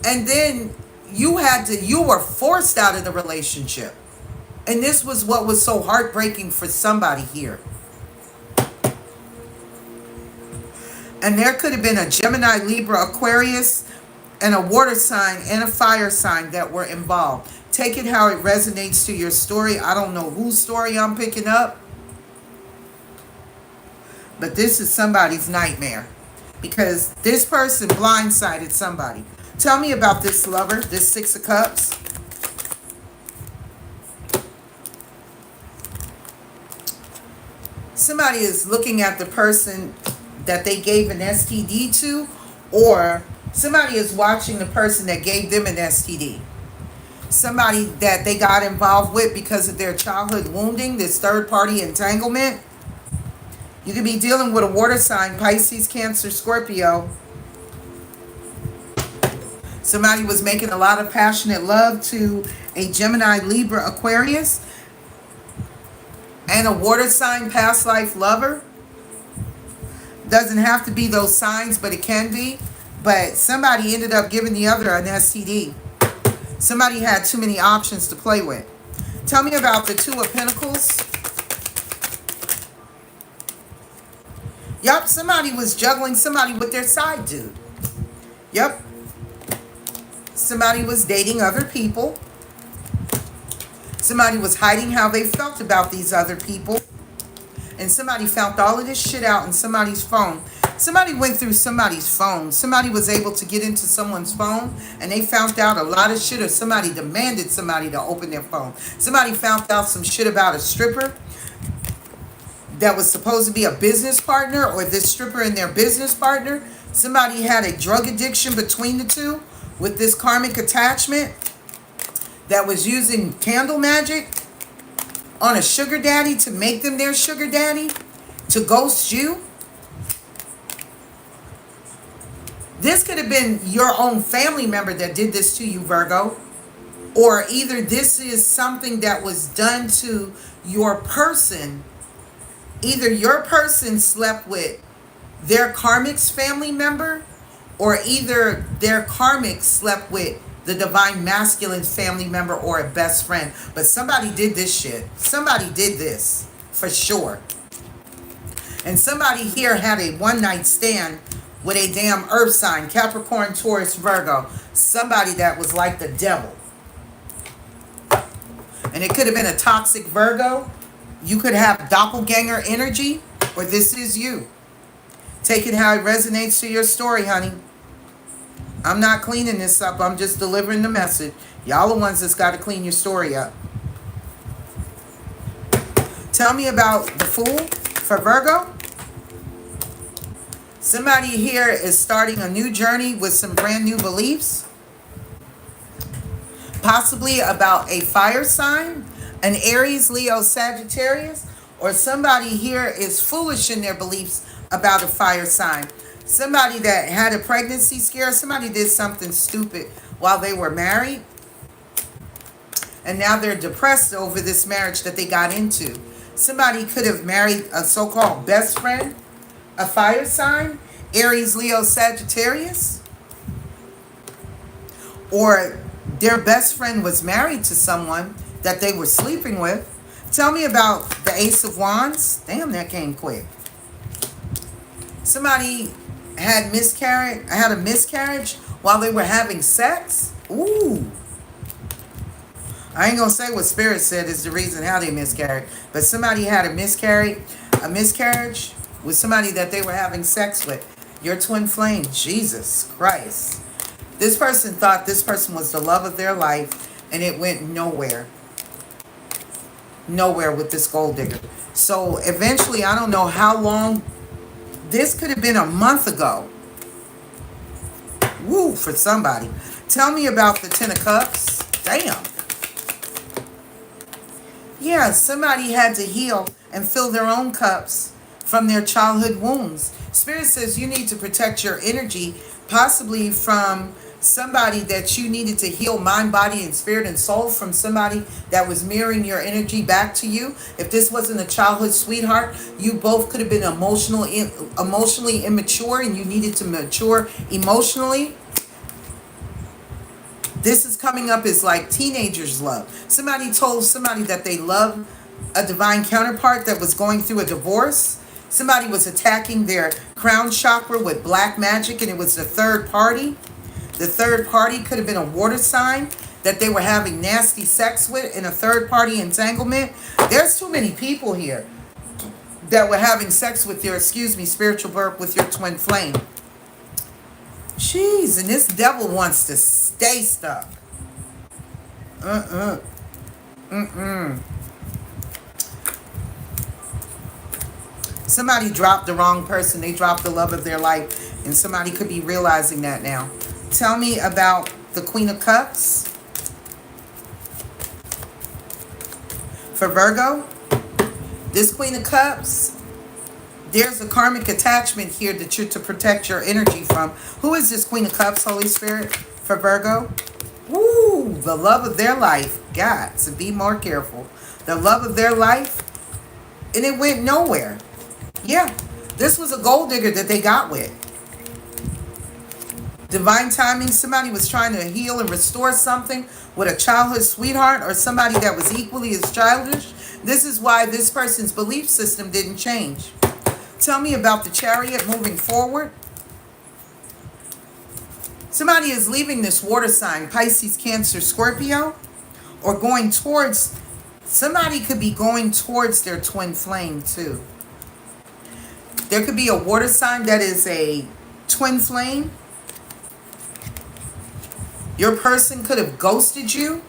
and then you were forced out of the relationship. And this was what was so heartbreaking for somebody here. And there could have been a Gemini, Libra, Aquarius, and a water sign and a fire sign that were involved. Take it how it resonates to your story. I don't know whose story I'm picking up, but this is somebody's nightmare because this person blindsided somebody. Tell me about this lover, this Six of Cups. Somebody is looking at the person that they gave an STD to, or somebody is watching the person that gave them an STD. Somebody that they got involved with because of their childhood wounding, this third party entanglement. You could be dealing with a water sign, Pisces, Cancer, Scorpio. Somebody was making a lot of passionate love to a Gemini, Libra, Aquarius, and a water sign past life lover. Doesn't have to be those signs, but it can be. But somebody ended up giving the other an STD. Somebody had too many options to play with. Tell me about the Two of Pentacles. Yup, somebody was juggling somebody with their side dude. Yup. Somebody was dating other people. Somebody was hiding how they felt about these other people. And somebody found all of this shit out in somebody's phone. Somebody went through somebody's phone. Somebody was able to get into someone's phone and they found out a lot of shit, or somebody demanded somebody to open their phone. Somebody found out some shit about a stripper that was supposed to be a business partner, or this stripper and their business partner. Somebody had a drug addiction between the two with this karmic attachment that was using candle magic on a sugar daddy to make them their sugar daddy, to ghost you. This could have been your own family member that did this to you, Virgo. Or either this is something that was done to your person. Either your person slept with their karmic's family member, or either their karmic slept with the divine masculine family member or a best friend. But somebody did this shit. Somebody did this for sure. And somebody here had a one-night stand with a damn earth sign, Capricorn, Taurus, Virgo. Somebody that was like the devil. And it could have been a toxic Virgo. You could have doppelganger energy, or this is you. Take it how it resonates to your story, honey. I'm not cleaning this up. I'm just delivering the message. Y'all the ones that's got to clean your story up. Tell me about the Fool for Virgo. Somebody here is starting a new journey with some brand new beliefs. Possibly about a fire sign, an Aries, Leo, Sagittarius, or somebody here is foolish in their beliefs about a fire sign. Somebody that had a pregnancy scare, somebody did something stupid while they were married, and now they're depressed over this marriage that they got into. Somebody could have married a so-called best friend, a fire sign, Aries, Leo, Sagittarius, or their best friend was married to someone that they were sleeping with. Tell me about the Ace of Wands. Damn, that came quick. Somebody had a miscarriage while they were having sex. Ooh. I ain't gonna say what Spirit said is the reason how they miscarried, but somebody had a miscarriage with somebody that they were having sex with. Your twin flame, Jesus Christ. This person thought this person was the love of their life, and it went nowhere. Nowhere with this gold digger. So eventually, I don't know how long, this could have been a month ago. Woo, for somebody. Tell me about the Ten of Cups. Damn. Yeah, somebody had to heal and fill their own cups from their childhood wounds. Spirit says you need to protect your energy, possibly from somebody that you needed to heal mind, body, and spirit and soul, from somebody that was mirroring your energy back to you. If this wasn't a childhood sweetheart, you both could have been emotionally immature, and you needed to mature emotionally. This is coming up as like teenagers love. Somebody told somebody that they love a divine counterpart that was going through a divorce. Somebody was attacking their crown chakra with black magic, and it was the third party. The third party could have been a water sign that they were having nasty sex with in a third party entanglement. There's too many people here that were having sex with your, spiritual birth with your twin flame. Jeez, and this devil wants to stay stuck. Somebody dropped the wrong person. They dropped the love of their life, and somebody could be realizing that now. Tell me about the Queen of Cups. For Virgo, this Queen of Cups, there's a karmic attachment here that you're to protect your energy from. Who is this Queen of Cups, Holy Spirit, for Virgo? Woo, the love of their life. God, so be more careful. The love of their life, and it went nowhere. Yeah, this was a gold digger that they got with. Divine timing, somebody was trying to heal and restore something with a childhood sweetheart or somebody that was equally as childish. This is why this person's belief system didn't change. Tell me about the Chariot moving forward. Somebody is leaving this water sign, Pisces, Cancer, Scorpio, or going towards, somebody could be going towards their twin flame too. There could be a water sign that is a twin flame. Your person could have ghosted you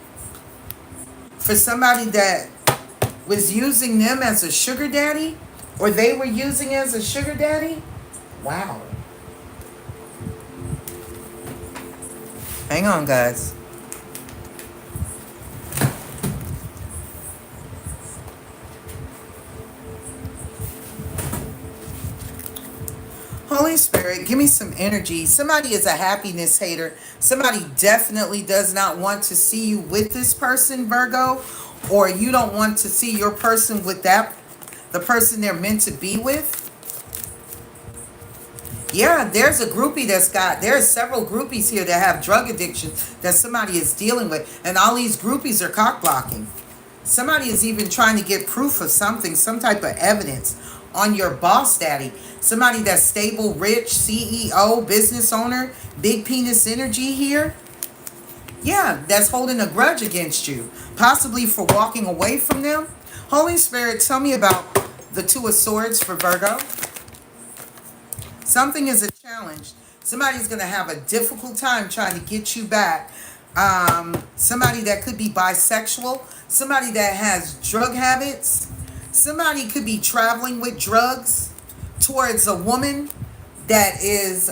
for somebody that was using them as a sugar daddy, or they were using as a sugar daddy. Wow. Hang on, guys. Holy Spirit, give me some energy. Somebody is a happiness hater. Somebody definitely does not want to see you with this person, Virgo, or you don't want to see your person with the person they're meant to be with. Yeah, there's a groupie there's several groupies here that have drug addiction that somebody is dealing with. And all these groupies are cock blocking. Somebody is even trying to get proof of something, some type of evidence on your boss daddy. Somebody that's stable, rich, CEO, business owner, big penis energy here. Yeah, that's holding a grudge against you, possibly for walking away from them. Holy Spirit, tell me about the Two of Swords for Virgo. Something is a challenge. Somebody's going to have a difficult time trying to get you back. Somebody that could be bisexual. Somebody that has drug habits. Somebody could be traveling with drugs towards a woman that has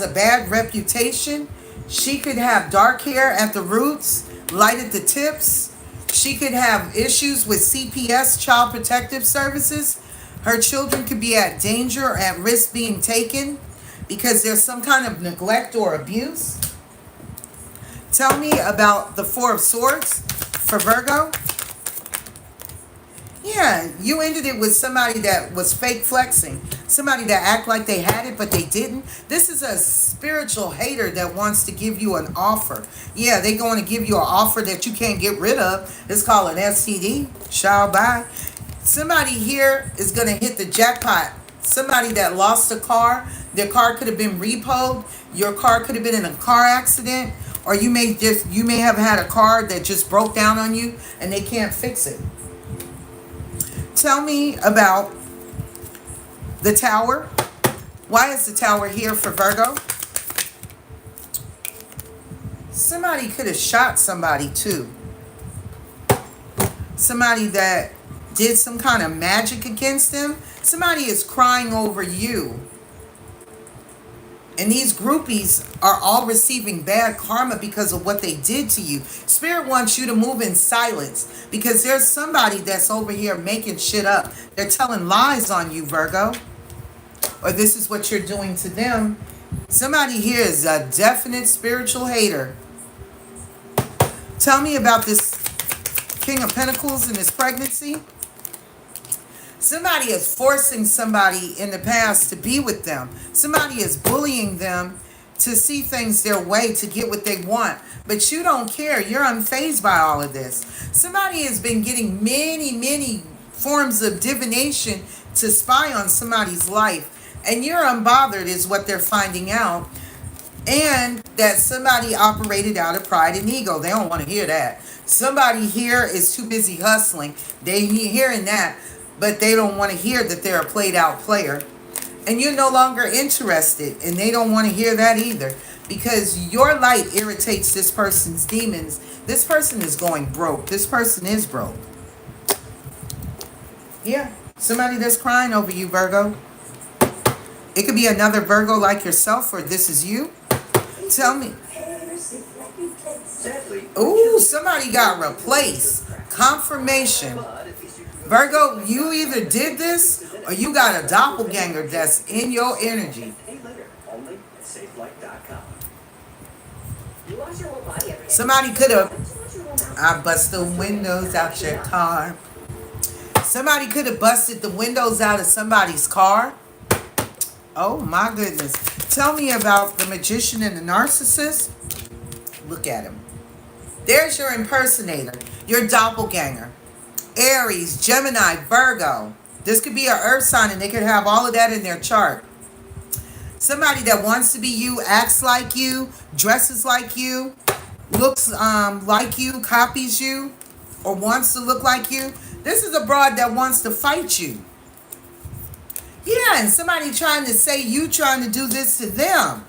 a bad reputation. She could have dark hair at the roots, light at the tips. She could have issues with CPS, Child Protective Services. Her children could be at danger or at risk being taken because there's some kind of neglect or abuse. Tell me about the Four of Swords for Virgo. Yeah, you ended it with somebody that was fake flexing. Somebody that act like they had it, but they didn't. This is a spiritual hater that wants to give you an offer. Yeah, they're going to give you an offer that you can't get rid of. It's called an STD. Shall buy. Somebody here is going to hit the jackpot. Somebody that lost a car, Their car could have been repoed. Your car could have been in a car accident. Or you may have had a car that just broke down on you and they can't fix it. Tell me about the Tower. Why is the Tower here for Virgo? Somebody could have shot somebody too. Somebody that did some kind of magic against them. Somebody is crying over you. And these groupies are all receiving bad karma because of what they did to you. Spirit wants you to move in silence because there's somebody that's over here making shit up. They're telling lies on you, Virgo. Or this is what you're doing to them. Somebody here is a definite spiritual hater. Tell me about this King of Pentacles and this pregnancy. Somebody is forcing somebody in the past to be with them. Somebody is bullying them to see things their way to get what they want. But you don't care. You're unfazed by all of this. Somebody has been getting many forms of divination to spy on somebody's life. And you're unbothered is what they're finding out. And that somebody operated out of pride and ego. They don't want to hear that. Somebody here is too busy hustling. They hearing that. But they don't want to hear that they're a played out player. And you're no longer interested. And they don't want to hear that either. Because your light irritates this person's demons. This person is going broke. This person is broke. Yeah. Somebody that's crying over you, Virgo. It could be another Virgo like yourself, or this is you. Tell me. Ooh, somebody got replaced. Confirmation. Virgo, you either did this or you got a doppelganger that's in your energy. Somebody could have, I bust the windows out your car. Somebody could have busted the windows out of somebody's car. Oh my goodness. Tell me about the magician and the narcissist. Look at him. There's your impersonator, your doppelganger. Aries, Gemini, Virgo. This could be an earth sign and they could have all of that in their chart. Somebody that wants to be you, acts like you, dresses like you, looks like you, copies you, or wants to look like you. This is a broad that wants to fight you. Yeah, and somebody trying to say you trying to do this to them.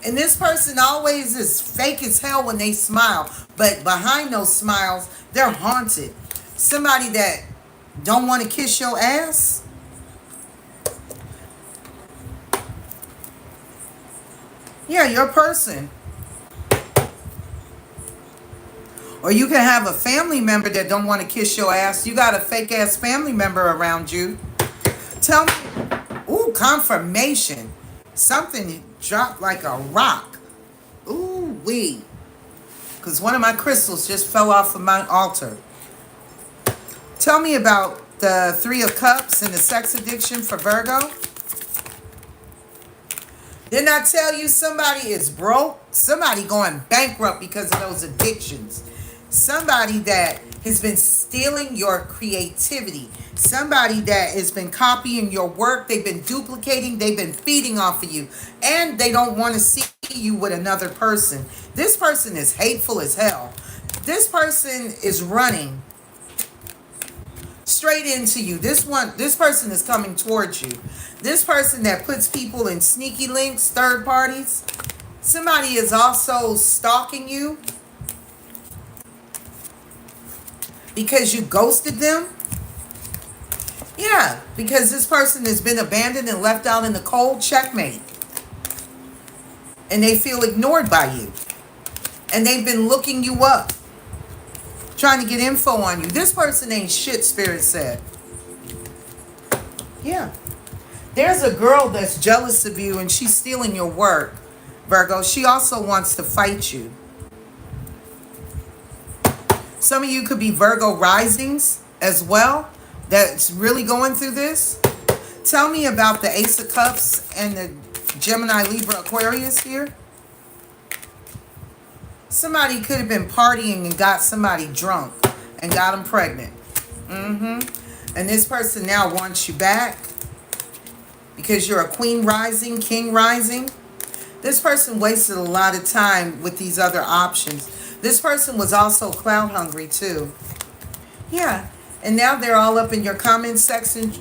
And this person always is fake as hell when they smile. But behind those smiles, they're haunted. Somebody that don't want to kiss your ass. Yeah, your person. Or you can have a family member that don't want to kiss your ass. You got a fake ass family member around you. Tell me. Ooh, confirmation. Something dropped like a rock. Ooh, wee. Because one of my crystals just fell off of my altar. Tell me about the Three of Cups and the sex addiction for Virgo. Didn't I tell you somebody is broke? Somebody going bankrupt because of those addictions. Somebody that has been stealing your creativity. Somebody that has been copying your work. They've been duplicating. They've been feeding off of you. And they don't want to see you with another person. This person is hateful as hell. This person is running straight into you. This person is coming towards you. This person that puts people in sneaky links, third parties. Somebody is also stalking you because you ghosted them. Yeah, because this person has been abandoned and left out in the cold. Checkmate. And they feel ignored by you. And they've been looking you up, trying to get info on you. This person ain't shit, Spirit said. Yeah. There's a girl that's jealous of you and she's stealing your work, Virgo. She also wants to fight you. Some of you could be Virgo risings as well that's really going through this. Tell me about the Ace of Cups and the Gemini, Libra, Aquarius here. Somebody could have been partying and got somebody drunk and got them pregnant. And this person now wants you back. because you're a queen rising, king rising. This person wasted a lot of time with these other options. This person was also clout hungry too. Yeah. And now they're all up in your comment section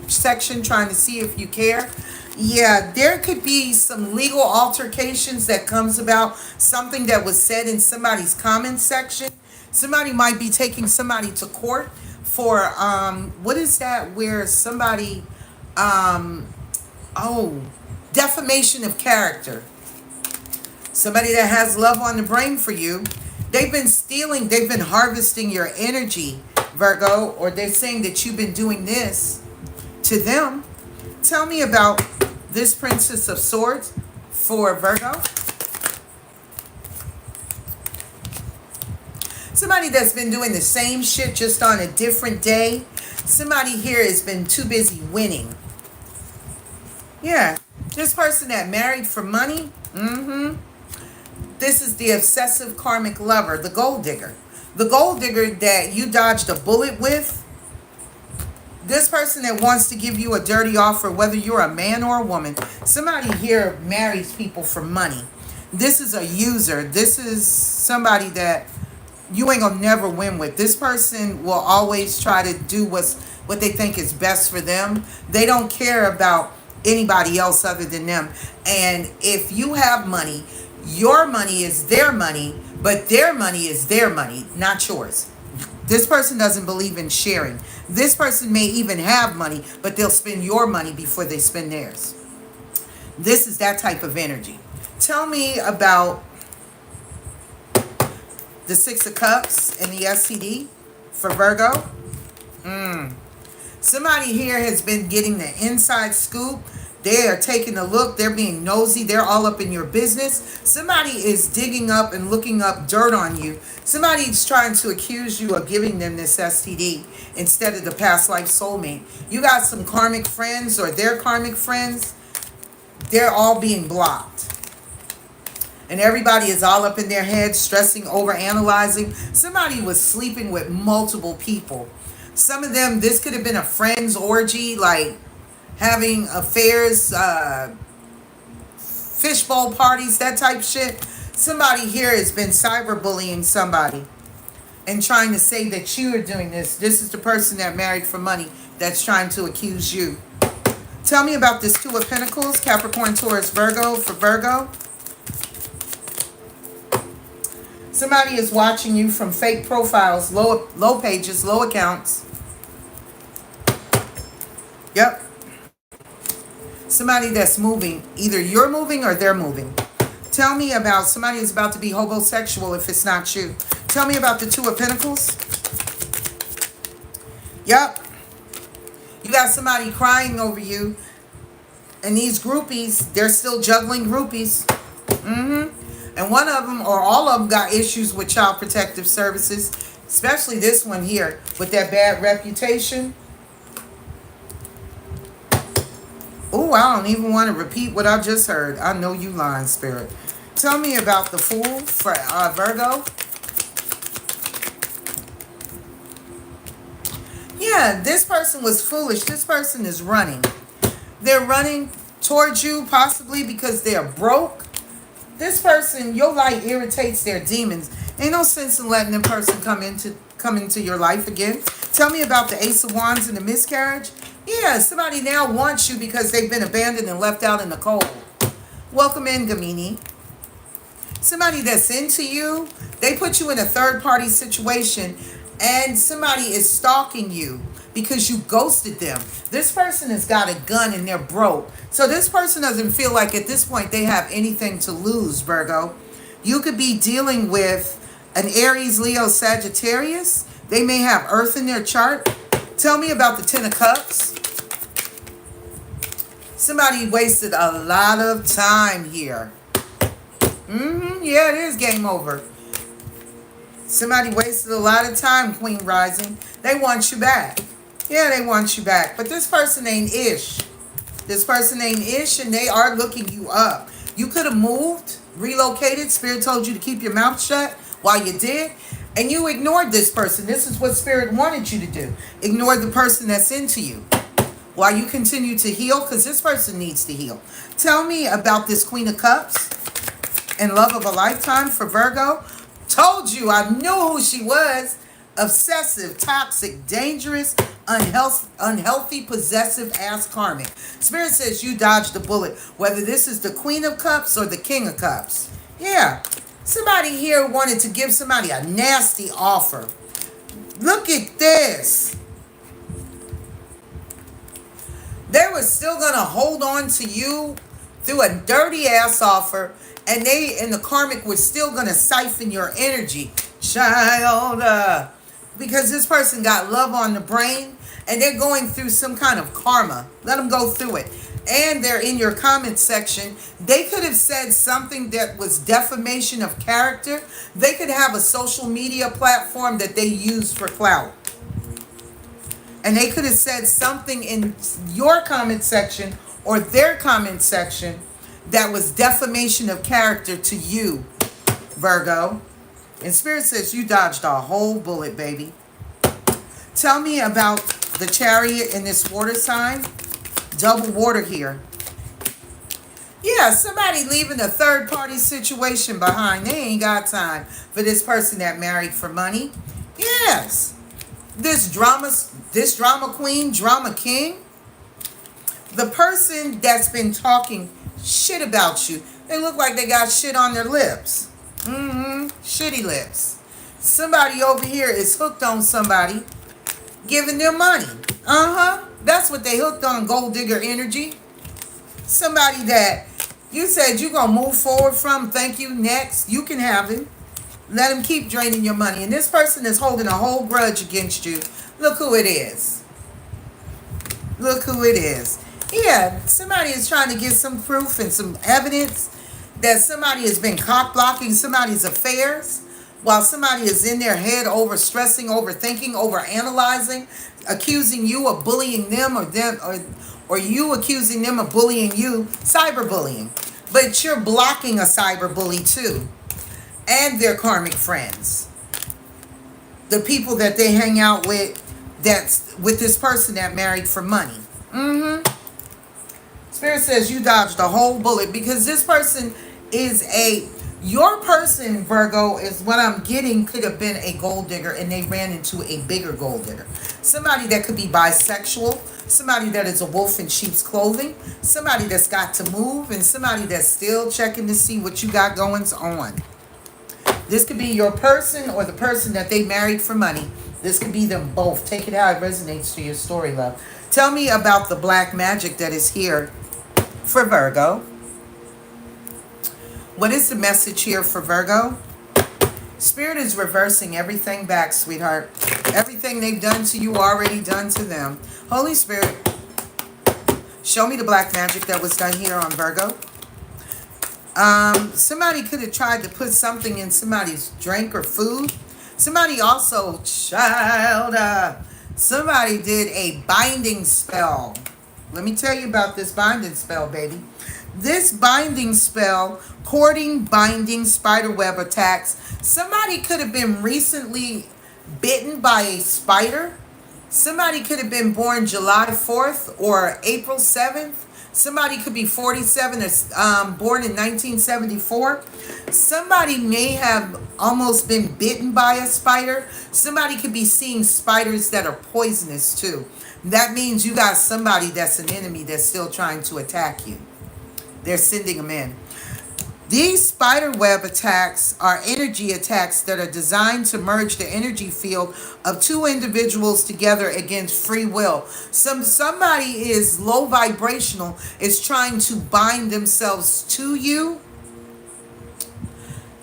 trying to see if you care. Yeah, there could be some legal altercations that comes about something that was said in somebody's comment section. Somebody might be taking somebody to court for what is that where somebody oh, defamation of character. Somebody that has love on the brain for you. They've been stealing, they've been harvesting your energy, Virgo, or they're saying that you've been doing this to them. Tell me about this Princess of Swords for Virgo. Somebody that's been doing the same shit just on a different day. Somebody here has been too busy winning. Yeah, this person that married for money. This is the obsessive karmic lover, the gold digger. The gold digger that you dodged a bullet with. This person that wants to give you a dirty offer, whether you're a man or a woman. Somebody here marries people for money. This is a user. This is somebody that you ain't gonna never win with. This person will always try to do what they think is best for them. They don't care about anybody else other than them. And if you have money, your money is their money, but their money is their money, not yours. This person doesn't believe in sharing. This person may even have money, but they'll spend your money before they spend theirs. This is that type of energy. Tell me about the Six of Cups and the STD for Virgo. Somebody here has been getting the inside scoop. They are taking a look. They're being nosy. They're all up in your business. Somebody is digging up and looking up dirt on you. Somebody's trying to accuse you of giving them this STD instead of the past life soulmate. You got some karmic friends or their karmic friends. They're all being blocked. And everybody is all up in their heads, stressing, over analyzing. Somebody was sleeping with multiple people. Some of them, this could have been a friend's orgy, like having affairs, fishbowl parties, that type shit. Somebody here has been cyberbullying somebody and trying to say that you are doing this. This is the person that married for money that's trying to accuse you. Tell me about this Two of Pentacles, Capricorn, Taurus, Virgo for Virgo. Somebody is watching you from fake profiles, low pages, low accounts. Yep. Somebody that's moving. Either you're moving or they're moving. Tell me about somebody who's about to be homosexual if it's not you. Tell me about the Two of Pentacles. Yep. You got somebody crying over you. And these groupies, they're still juggling groupies. And one of them or all of them got issues with Child Protective Services. Especially this one here with that bad reputation. Oh, I don't even want to repeat what I just heard. I know you lying, Spirit. Tell me about the Fool for Virgo. Yeah, this person was foolish. This person is running. They're running towards you possibly because they're broke. This person, your light irritates their demons. Ain't no sense in letting the person come into your life again. Tell me about the Ace of Wands and the miscarriage. Yeah, somebody now wants you because they've been abandoned and left out in the cold. Welcome in, Gamini. Somebody that's into you, they put you in a third-party situation and somebody is stalking you because you ghosted them. This person has got a gun and they're broke. So this person doesn't feel like at this point they have anything to lose, Virgo. You could be dealing with an Aries, Leo, Sagittarius. They may have Earth in their chart. Tell me about the Ten of Cups. Somebody wasted a lot of time here. Yeah, it is game over. Somebody wasted a lot of time, Queen Rising. They want you back. Yeah, they want you back. But this person ain't ish. This person ain't ish and they are looking you up. You could have moved, relocated. Spirit told you to keep your mouth shut while you did. And you ignored this person. This is what Spirit wanted you to do. Ignore the person that's into you. while you continue to heal, because this person needs to heal. Tell me about this Queen of Cups and love of a lifetime for Virgo. Told you, I knew who she was. Obsessive, toxic, dangerous, unhealthy, possessive ass karmic. Spirit says you dodged the bullet, whether this is the Queen of Cups or the King of Cups. Yeah, somebody here wanted to give somebody a nasty offer. Look at this. They were still going to hold on to you through a dirty ass offer, and the karmic was still going to siphon your energy. Child, because this person got love on the brain, and they're going through some kind of karma. Let them go through it. And they're in your comment section. They could have said something that was defamation of character. They could have a social media platform that they use for clout. And they could have said something in your comment section or their comment section that was defamation of character to you, Virgo. And Spirit says you dodged a whole bullet, baby. Tell me about the Chariot in this water sign. Double water here. Yeah, somebody leaving a third party situation behind. They ain't got time for this person that married for money. Yes. This drama queen, drama king, the person that's been talking shit about you, they look like they got shit on their lips. Shitty lips. Somebody over here is hooked on somebody, giving them money. That's what they hooked on, gold digger energy. Somebody that you said you're going to move forward from, thank you, next, you can have it. Let them keep draining your money. And this person is holding a whole grudge against you. Look who it is. Look who it is. Yeah, somebody is trying to get some proof and some evidence that somebody has been cock blocking somebody's affairs while somebody is in their head over stressing, overthinking, over analyzing, accusing you of bullying them or you accusing them of bullying you, cyberbullying. But you're blocking a cyber bully too. And their karmic friends. The people that they hang out with, that's with this person that married for money. Spirit says you dodged a whole bullet because this person is your person, Virgo, is what I'm getting, could have been a gold digger and they ran into a bigger gold digger. Somebody that could be bisexual, somebody that is a wolf in sheep's clothing, somebody that's got to move, and somebody that's still checking to see what you got going on. This could be your person or the person that they married for money. This could be them both. Take it how it resonates to your story, love. Tell me about the black magic that is here for Virgo. What is the message here for Virgo? Spirit is reversing everything back, sweetheart. Everything they've done to you, already done to them. Holy Spirit, show me the black magic that was done here on Virgo. Somebody could have tried to put something in somebody's drink or food. Somebody also, somebody did a binding spell. Let me tell you about this binding spell, baby. This binding spell, courting, binding, spiderweb attacks. Somebody could have been recently bitten by a spider. Somebody could have been born July 4th or April 7th. Somebody could be 47 or born in 1974. Somebody may have almost been bitten by a spider. Somebody could be seeing spiders that are poisonous too. That means you got somebody that's an enemy that's still trying to attack you. They're sending them in. These spider web attacks are energy attacks that are designed to merge the energy field of two individuals together against free will. Somebody is low vibrational, is trying to bind themselves to you.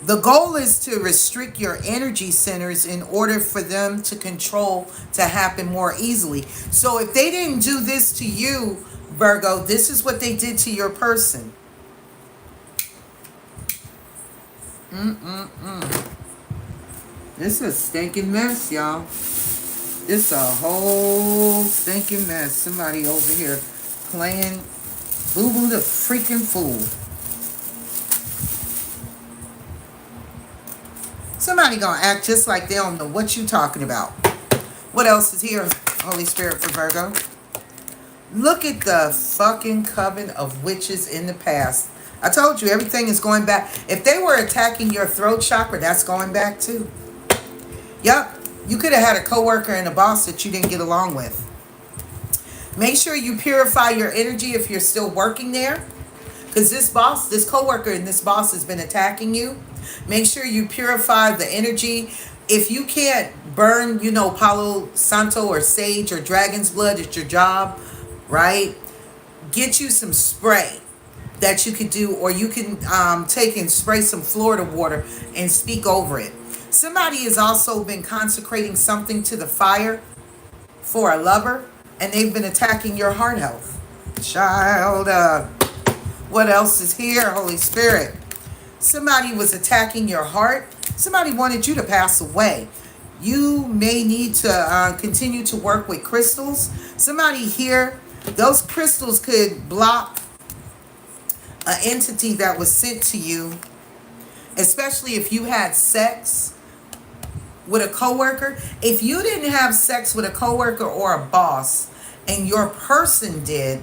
The goal is to restrict your energy centers in order for them to control to happen more easily. So if they didn't do this to you, Virgo, this is what they did to your person. This is a stinking mess, y'all. It's a whole stinking mess. Somebody over here playing Boo-Boo the freaking fool. Somebody gonna act just like they don't know what you talking about. What else is here, Holy Spirit, for Virgo? Look at the fucking coven of witches in the past. I told you everything is going back. If they were attacking your throat chakra, that's going back too. Yep. You could have had a coworker and a boss that you didn't get along with. Make sure you purify your energy if you're still working there. Because this boss, this coworker and this boss has been attacking you. Make sure you purify the energy. If you can't burn, Palo Santo or sage or dragon's blood at your job, right? Get you some spray that you could do, or you can take and spray some Florida water and speak over it. Somebody has also been consecrating something to the fire for a lover, and they've been attacking your heart health. Child, what else is here, Holy Spirit? Somebody was attacking your heart. Somebody wanted you to pass away. You may need to continue to work with crystals. Somebody here, those crystals could block an entity that was sent to you, especially if you had sex with a coworker. If you didn't have sex with a coworker or a boss and your person did,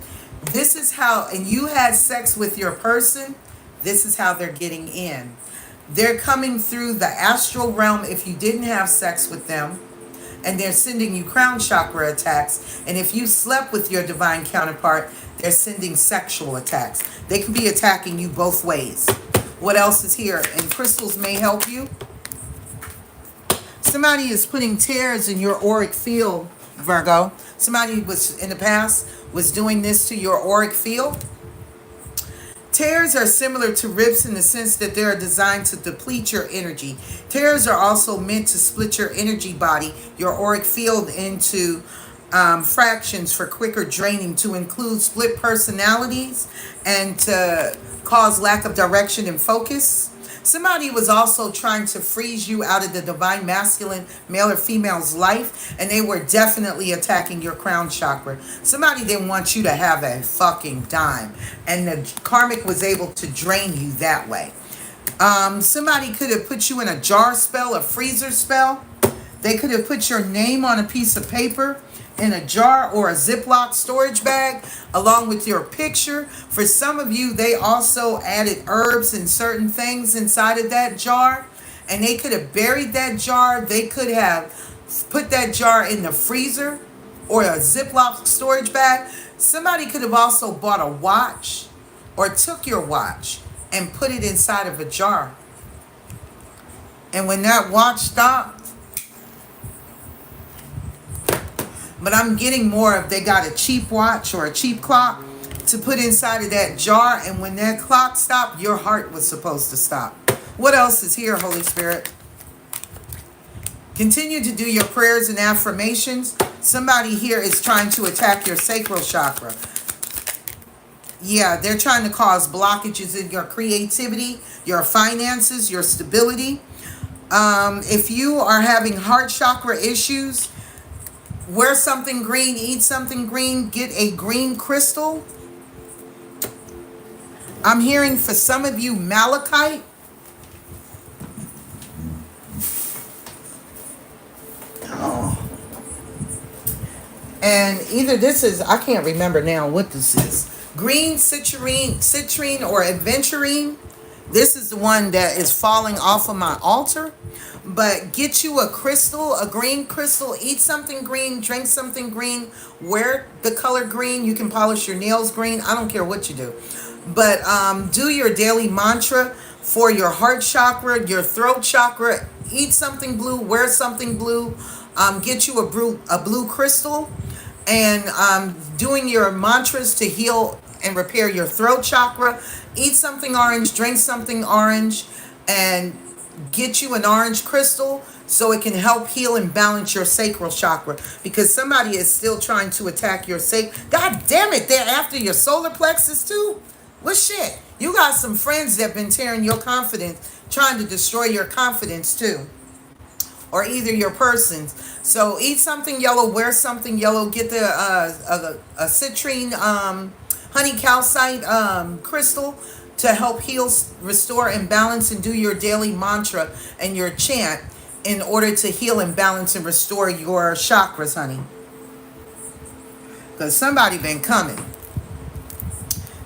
this is how, and you had sex with your person, this is how they're getting in. They're coming through the astral realm if you didn't have sex with them, and they're sending you crown chakra attacks. And if you slept with your divine counterpart, they're sending sexual attacks. They can be attacking you both ways. What else is here? And crystals may help you. Somebody is putting tears in your auric field, Virgo. Somebody was in the past was doing this to your auric field. Tears are similar to rips in the sense that they are designed to deplete your energy. Tears are also meant to split your energy body, your auric field, into fractions for quicker draining, to include split personalities and to cause lack of direction and focus. Somebody was also trying to freeze you out of the divine masculine, male or female's life, and they were definitely attacking your crown chakra. Somebody didn't want you to have a fucking dime, and the karmic was able to drain you that way. Somebody could have put you in a jar spell, a freezer spell. They could have put your name on a piece of paper, in a jar or a Ziploc storage bag, along with your picture. For some of you, they also added herbs and certain things inside of that jar, and they could have buried that jar. They could have put that jar in the freezer or a Ziploc storage bag. Somebody could have also bought a watch or took your watch and put it inside of a jar. And when that watch stopped, but I'm getting more of they got a cheap watch or a cheap clock to put inside of that jar, and when that clock stopped, your heart was supposed to stop. What else is here, Holy Spirit? Continue to do your prayers and affirmations. Somebody here is trying to attack your sacral chakra. Yeah, they're trying to cause blockages in your creativity, your finances, your stability. If you are having heart chakra issues, wear something green, eat something green, get a green crystal. I'm hearing for some of you malachite. Oh. And either this is, I can't remember now what this is. Green citrine or aventurine. This is the one that is falling off of my altar. But get you a crystal, a green crystal. Eat something green, drink something green. Wear the color green. You can polish your nails green. I don't care what you do. But do your daily mantra for your heart chakra, your throat chakra. Eat something blue. Wear something blue. Get you a blue crystal. And doing your mantras to heal and repair your throat chakra. Eat something orange. Drink something orange. And get you an orange crystal so it can help heal and balance your sacral chakra, because somebody is still trying to attack your God damn it, they're after your solar plexus too. What shit? You got some friends that have been tearing your confidence, trying to destroy your confidence too, or either your persons. So eat something yellow, wear something yellow, get the a citrine honey calcite crystal to help heal, restore, and balance, and do your daily mantra and your chant in order to heal and balance and restore your chakras, honey. because somebody been coming.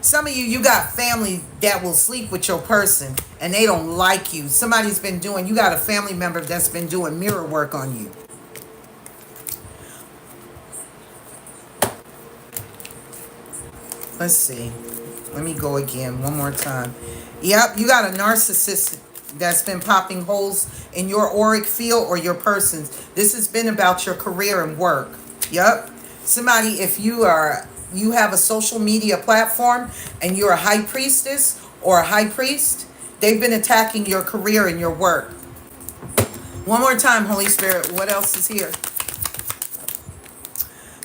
Some of you, you got family that will sleep with your person and they don't like you. Somebody's been doing, you got a family member that's been doing mirror work on you. Let's see. Let me go again one more time. Yep, you got a narcissist that's been popping holes in your auric field or your person's. This has been about your career and work. Yep. Somebody, if you have a social media platform and you're a high priestess or a high priest, they've been attacking your career and your work. One more time, Holy Spirit. What else is here?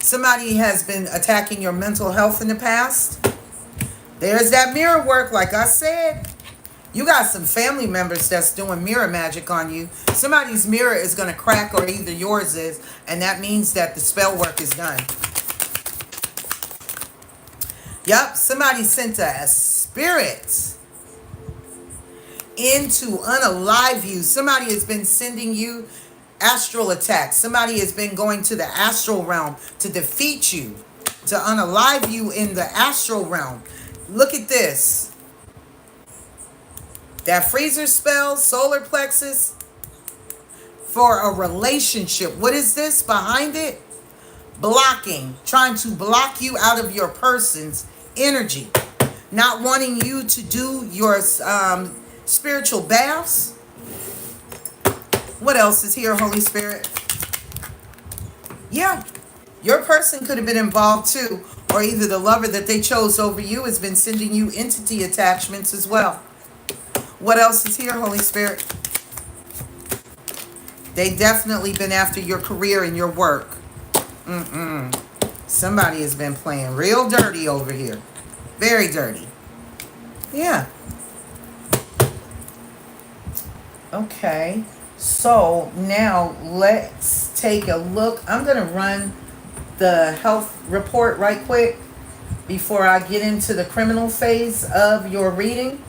Somebody has been attacking your mental health in the past. There's that mirror work, like I said. You got some family members that's doing mirror magic on you. Somebody's mirror is going to crack, or either yours is, and that means that the spell work is done. Yep, somebody sent a spirit in to unalive you. Somebody has been sending you astral attacks. Somebody has been going to the astral realm to defeat you, to unalive you in the astral realm. Look at this. That freezer spell, solar plexus, for a relationship. What is this behind it? Blocking, trying to block you out of your person's energy. Not wanting you to do your spiritual baths. What else is here, Holy Spirit? Yeah, your person could have been involved too. Or either the lover that they chose over you has been sending you entity attachments as well. What else is here, Holy Spirit? They definitely been after your career and your work. Somebody has been playing real dirty over here. Very dirty. Yeah. Okay. So now let's take a look. I'm going to run the health report right quick before I get into the criminal phase of your reading.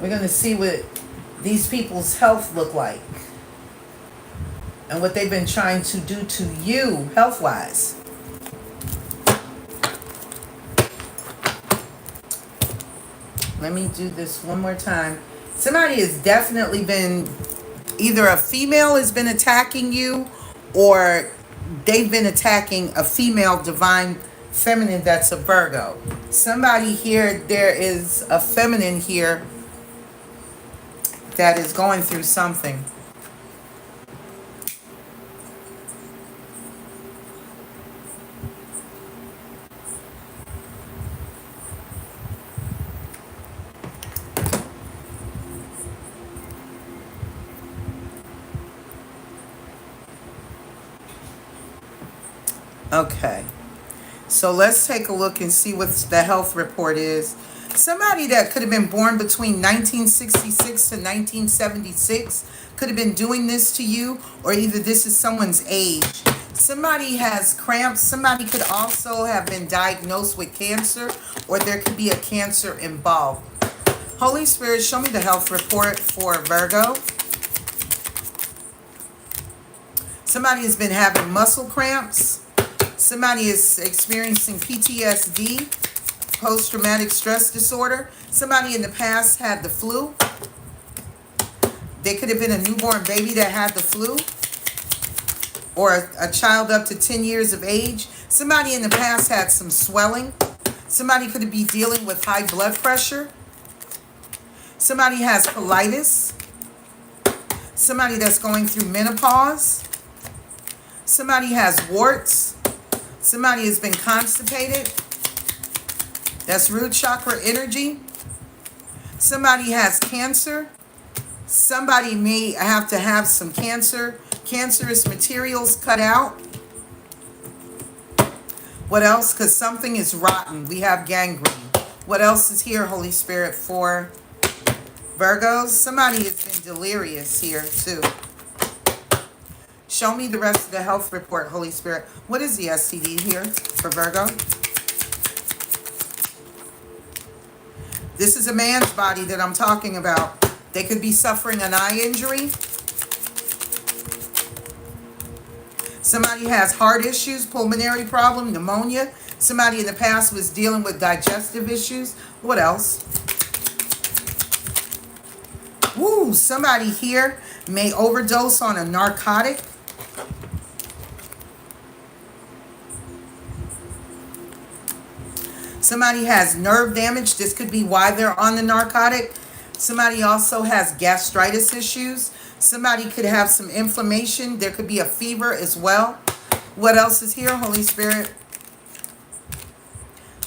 We're going to see what these people's health look like and what they've been trying to do to you health-wise. Let me do this one more time. Somebody has definitely been, either a female has been attacking you or they've been attacking a female divine feminine that's a Virgo. Somebody here, there is a feminine here that is going through something. Okay, so let's take a look and see what the health report is. Somebody that could have been born between 1966 to 1976 could have been doing this to you, or either this is someone's age. Somebody has cramps. Somebody could also have been diagnosed with cancer, or there could be a cancer involved. Holy Spirit, show me the health report for Virgo. Somebody has been having muscle cramps. Somebody is experiencing PTSD, post-traumatic stress disorder. Somebody in the past had the flu. They could have been a newborn baby that had the flu, or a child up to 10 years of age. Somebody in the past had some swelling. Somebody could be dealing with high blood pressure. Somebody has colitis. Somebody that's going through menopause. Somebody has warts. Somebody has been constipated. That's root chakra energy. Somebody has cancer. Somebody may have to have some cancerous materials cut out. What else? Because something is rotten. We have gangrene. What else is here, Holy Spirit, for Virgos? Somebody has been delirious here too. Show me the rest of the health report, Holy Spirit. What is the STD here for Virgo? This is a man's body that I'm talking about. They could be suffering an eye injury. Somebody has heart issues, pulmonary problem, pneumonia. Somebody in the past was dealing with digestive issues. What else? Woo, somebody here may overdose on a narcotic. Somebody has nerve damage. This could be why they're on the narcotic. Somebody also has gastritis issues. Somebody could have some inflammation. There could be a fever as well. What else is here, Holy Spirit?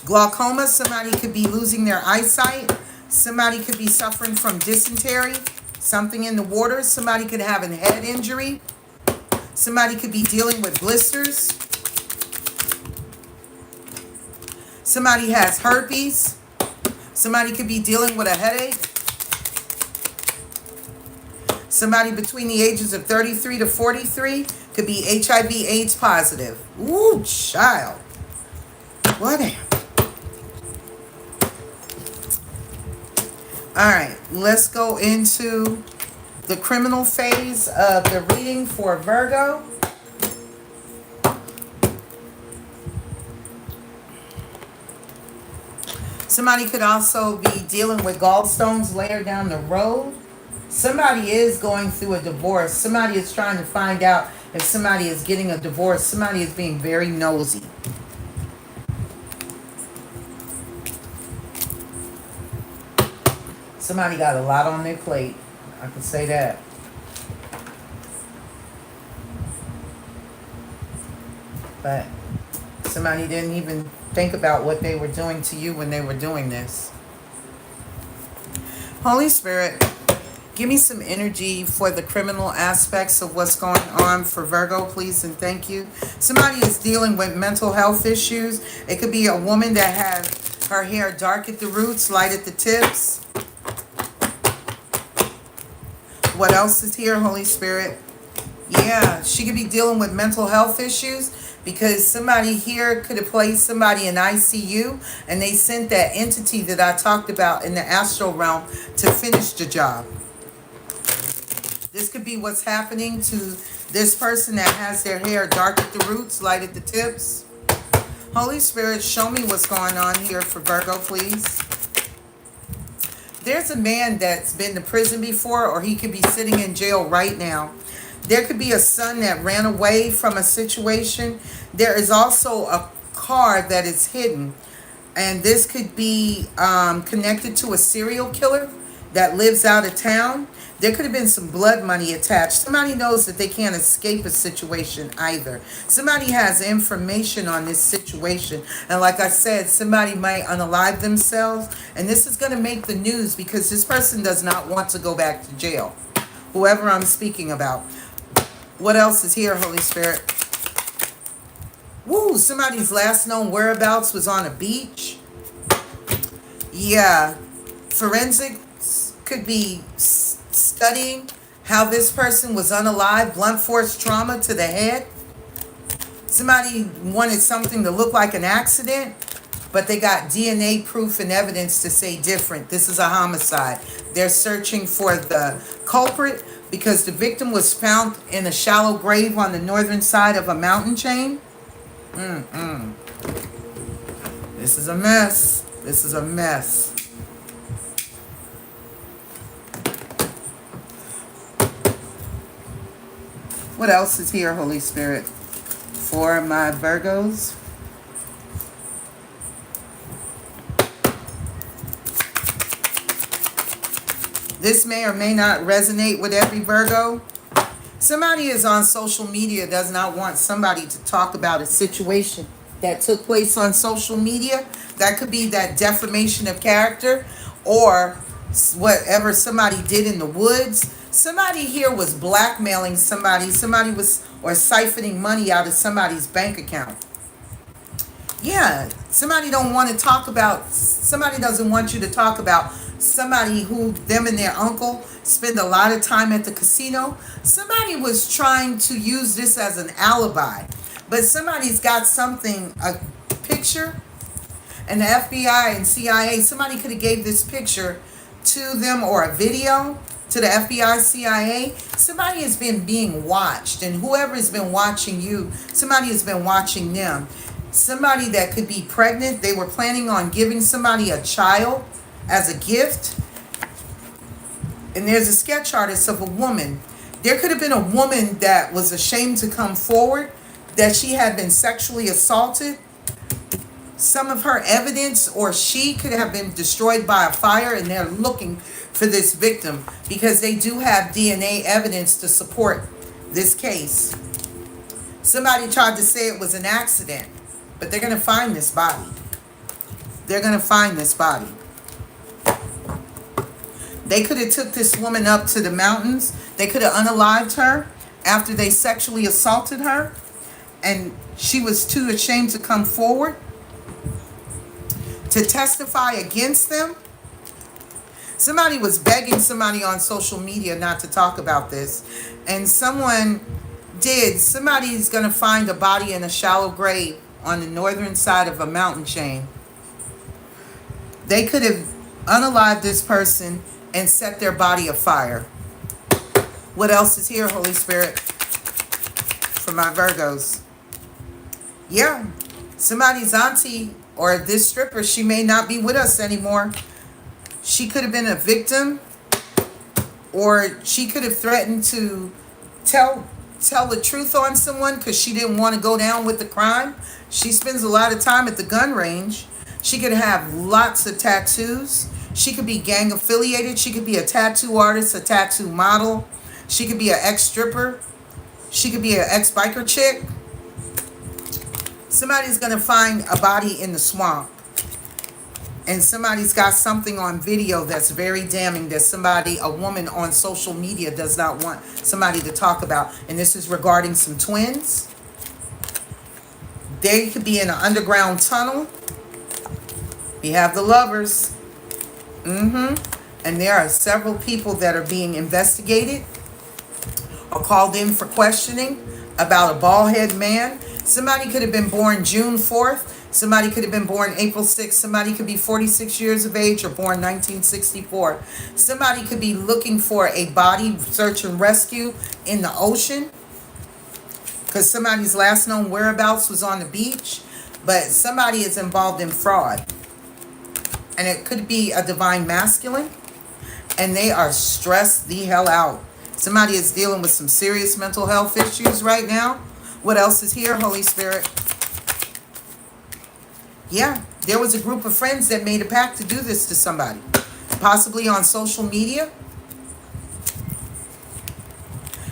Glaucoma. Somebody could be losing their eyesight. Somebody could be suffering from dysentery. Something in the water. Somebody could have a head injury. Somebody could be dealing with blisters. Somebody has herpes. Somebody could be dealing with a headache. Somebody between the ages of 33 to 43 could be HIV/AIDS positive. Ooh, child. What a... All right, let's go into the criminal phase of the reading for Virgo. Somebody could also be dealing with gallstones later down the road. Somebody is going through a divorce. Somebody is trying to find out if somebody is getting a divorce. Somebody is being very nosy. Somebody got a lot on their plate. I can say that. But somebody didn't even think about what they were doing to you when they were doing this. Holy Spirit, give me some energy for the criminal aspects of what's going on for Virgo, please, and thank you. Somebody is dealing with mental health issues. It could be a woman that has her hair dark at the roots, light at the tips. What else is here, Holy Spirit? Yeah, she could be dealing with mental health issues because somebody here could have placed somebody in ICU and they sent that entity that I talked about in the astral realm to finish the job. This could be what's happening to this person that has their hair dark at the roots, light at the tips. Holy Spirit, show me what's going on here for Virgo, please. There's a man that's been to prison before, or he could be sitting in jail right now. There could be a son that ran away from a situation. There is also a car that is hidden. And this could be connected to a serial killer that lives out of town. There could have been some blood money attached. Somebody knows that they can't escape a situation either. Somebody has information on this situation. And like I said, somebody might unalive themselves. And this is going to make the news because this person does not want to go back to jail. Whoever I'm speaking about. What else is here, Holy Spirit? Woo, somebody's last known whereabouts was on a beach. Yeah, forensics could be studying how this person was unalive, blunt force trauma to the head. Somebody wanted something to look like an accident, but they got DNA proof and evidence to say different. This is a homicide. They're searching for the culprit because the victim was found in a shallow grave on the northern side of a mountain chain. This is a mess. This is a mess. What else is here, Holy Spirit, for my Virgos? This may or may not resonate with every Virgo. Somebody is on social media, does not want somebody to talk about a situation that took place on social media. That could be that defamation of character or whatever somebody did in the woods. Somebody here was blackmailing somebody. Somebody was, or siphoning money out of somebody's bank account. Yeah, somebody don't want to talk about, somebody doesn't want you to talk about somebody who them and their uncle spend a lot of time at the casino. Somebody was trying to use this as an alibi, but somebody's got something, a picture, and the FBI and CIA, somebody could have gave this picture to them or a video, to the FBI, CIA. Somebody has been being watched, and whoever has been watching you, somebody has been watching them. Somebody that could be pregnant. They were planning on giving somebody a child as a gift. And there's a sketch artist of a woman. There could have been a woman that was ashamed to come forward, that she had been sexually assaulted. Some of her evidence, or she could have been destroyed by a fire, and they're looking for this victim because they do have DNA evidence to support this case. Somebody tried to say it was an accident, but they're going to find this body. They're going to find this body. They could have took this woman up to the mountains. They could have unalived her after they sexually assaulted her, and she was too ashamed to come forward to testify against them. Somebody was begging somebody on social media not to talk about this, and someone did. Somebody's going to find a body in a shallow grave on the northern side of a mountain chain. They could have unalived this person and set their body afire. What else is here, Holy Spirit, for my Virgos? Yeah, somebody's auntie, or this stripper, she may not be with us anymore. She could have been a victim, or she could have threatened to tell the truth on someone because she didn't want to go down with the crime. She spends a lot of time at the gun range. She could have lots of tattoos. She could be gang affiliated. She could be a tattoo artist, a tattoo model. She could be an ex-stripper. She could be an ex-biker chick. Somebody's going to find a body in the swamp. And somebody's got something on video that's very damning that somebody, a woman on social media, does not want somebody to talk about. And this is regarding some twins. They could be in an underground tunnel. We have the lovers. And there are several people that are being investigated or called in for questioning about a bald-headed man. Somebody could have been born June 4th. Somebody could have been born April 6th. Somebody could be 46 years of age or born 1964. Somebody could be looking for a body, search and rescue in the ocean, because somebody's last known whereabouts was on the beach. But somebody is involved in fraud. And it could be a divine masculine. And they are stressed the hell out. Somebody is dealing with some serious mental health issues right now. What else is here, Holy Spirit? Yeah, there was a group of friends that made a pact to do this to somebody. Possibly on social media.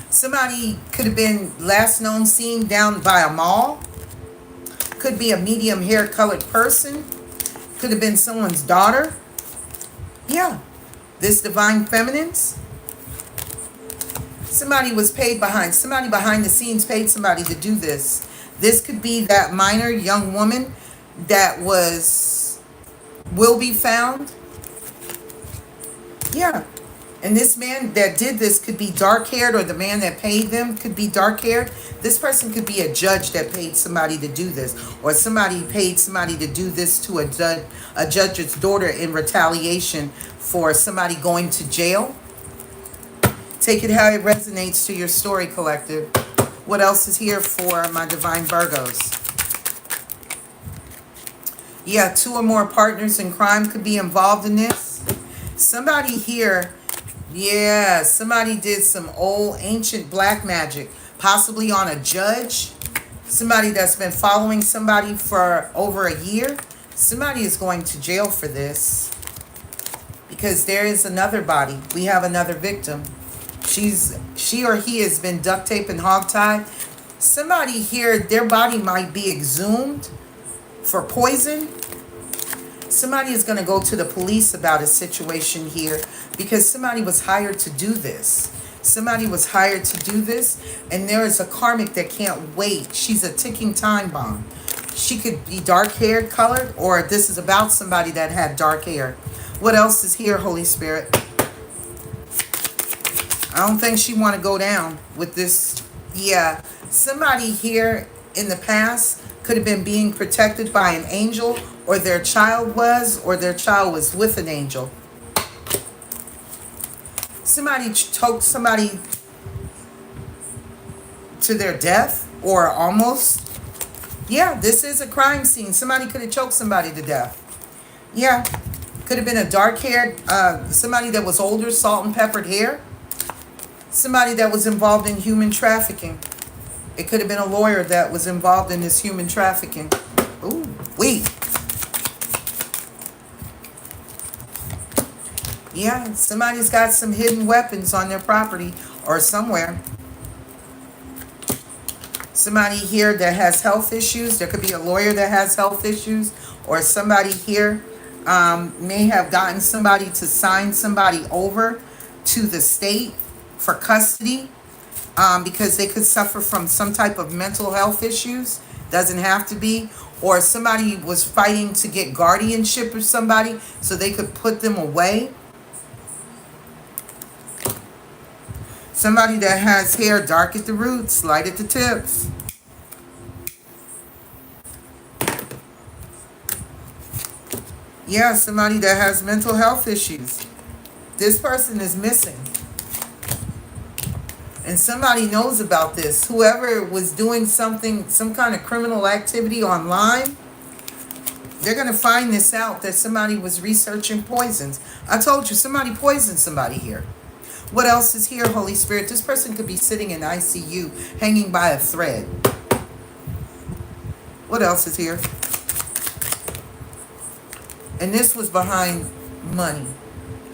Somebody could have been last known seen down by a mall. Could be a medium hair colored person. Could have been someone's daughter. Yeah. This divine feminines. Somebody was paid behind. Somebody behind the scenes paid somebody to do this. This could be that minor young woman that will be found. Yeah. And this man that did this could be dark-haired, or the man that paid them could be dark-haired. This person could be a judge that paid somebody to do this, or somebody paid somebody to do this to a judge's daughter in retaliation for somebody going to jail. Take it how it resonates to your story, collective. What else is here for my divine Virgos? Yeah, 2 or more partners in crime could be involved in this. Somebody here, yeah, somebody did some old ancient black magic, possibly on a judge. Somebody that's been following somebody for over a year. Somebody is going to jail for this, because there is another body. We have another victim. She or he has been duct taped and hogtied. Somebody here, their body might be exhumed for poison. Somebody is going to go to the police about a situation here, because somebody was hired to do this. Somebody was hired to do this, and there is a karmic that can't wait. She's a ticking time bomb. She could be dark-haired, colored, or this is about somebody that had dark hair. What else is here, Holy Spirit? I don't think she want to go down with this. Yeah, somebody here in the past could have been being protected by an angel, or their child was with an angel. Somebody choked somebody to their death or almost. Yeah, this is a crime scene. Somebody could have choked somebody to death. Yeah, could have been a dark-haired, somebody that was older, salt and peppered hair. Somebody that was involved in human trafficking. It could have been a lawyer that was involved in this human trafficking. Ooh, wait. Yeah, somebody's got some hidden weapons on their property or somewhere. Somebody here that has health issues. There could be a lawyer that has health issues, or somebody here may have gotten somebody to sign somebody over to the state for custody because they could suffer from some type of mental health issues. Doesn't have to be. Or somebody was fighting to get guardianship of somebody so they could put them away. Somebody that has hair dark at the roots, light at the tips. Yeah, somebody that has mental health issues. This person is missing. And somebody knows about this. Whoever was doing something, some kind of criminal activity online, they're going to find this out, that somebody was researching poisons. I told you, somebody poisoned somebody here. What else is here, Holy Spirit? This person could be sitting in ICU, hanging by a thread. What else is here? And this was behind money.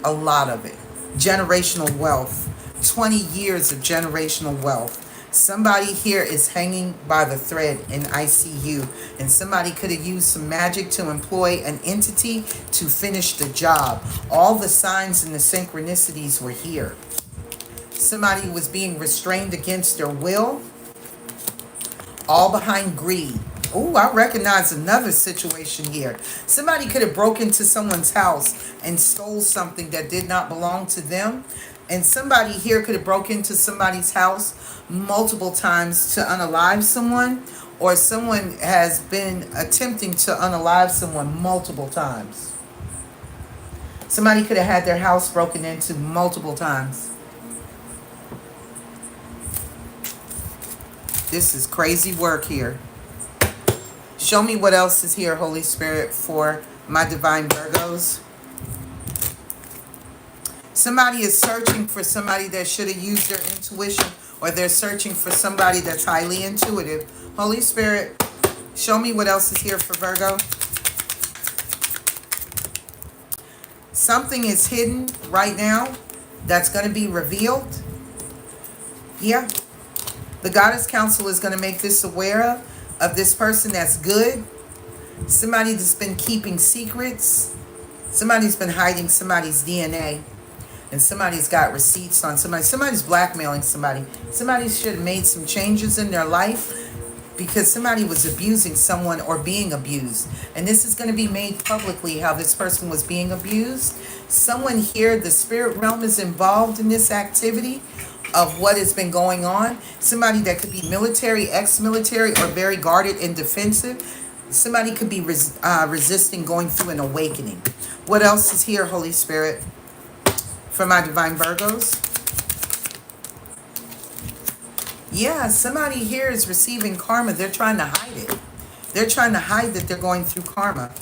A lot of it. Generational wealth. 20 years of generational wealth. Somebody here is hanging by the thread in ICU. And somebody could have used some magic to employ an entity to finish the job. All the signs and the synchronicities were here. Somebody was being restrained against their will. All behind greed. Oh, I recognize another situation here. Somebody could have broke into someone's house and stole something that did not belong to them. And somebody here could have broke into somebody's house multiple times to unalive someone. Or someone has been attempting to unalive someone multiple times. Somebody could have had their house broken into multiple times. This is crazy work here. Show me what else is here, Holy Spirit, for my divine Virgos. Somebody is searching for somebody that should have used their intuition, or they're searching for somebody that's highly intuitive. Holy Spirit, show me what else is here for Virgo. Something is hidden right now that's going to be revealed. Yeah. The Goddess Council is going to make this aware of this person that's good. Somebody that's been keeping secrets. Somebody's been hiding somebody's DNA. And somebody's got receipts on somebody. Somebody's blackmailing somebody. Somebody should have made some changes in their life because somebody was abusing someone or being abused. And this is going to be made publicly how this person was being abused. Someone here, the spirit realm is involved in this activity of what has been going on. Somebody that could be military, ex-military, or very guarded and defensive. Somebody could be resisting going through an awakening. What else is here, Holy Spirit, for my divine Virgos? Yeah, somebody here is receiving karma. They're trying to hide it. They're trying to hide that they're going through karma.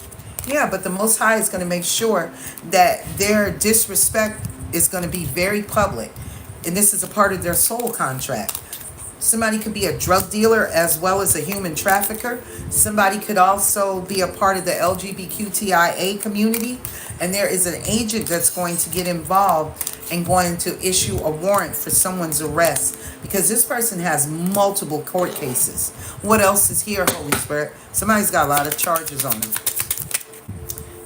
Yeah, but the Most High is going to make sure that their disrespect is going to be very public. And this is a part of their soul contract. Somebody could be a drug dealer as well as a human trafficker. Somebody could also be a part of the LGBTQIA community. And there is an agent that's going to get involved and going to issue a warrant for someone's arrest. Because this person has multiple court cases. What else is here, Holy Spirit? Somebody's got a lot of charges on them.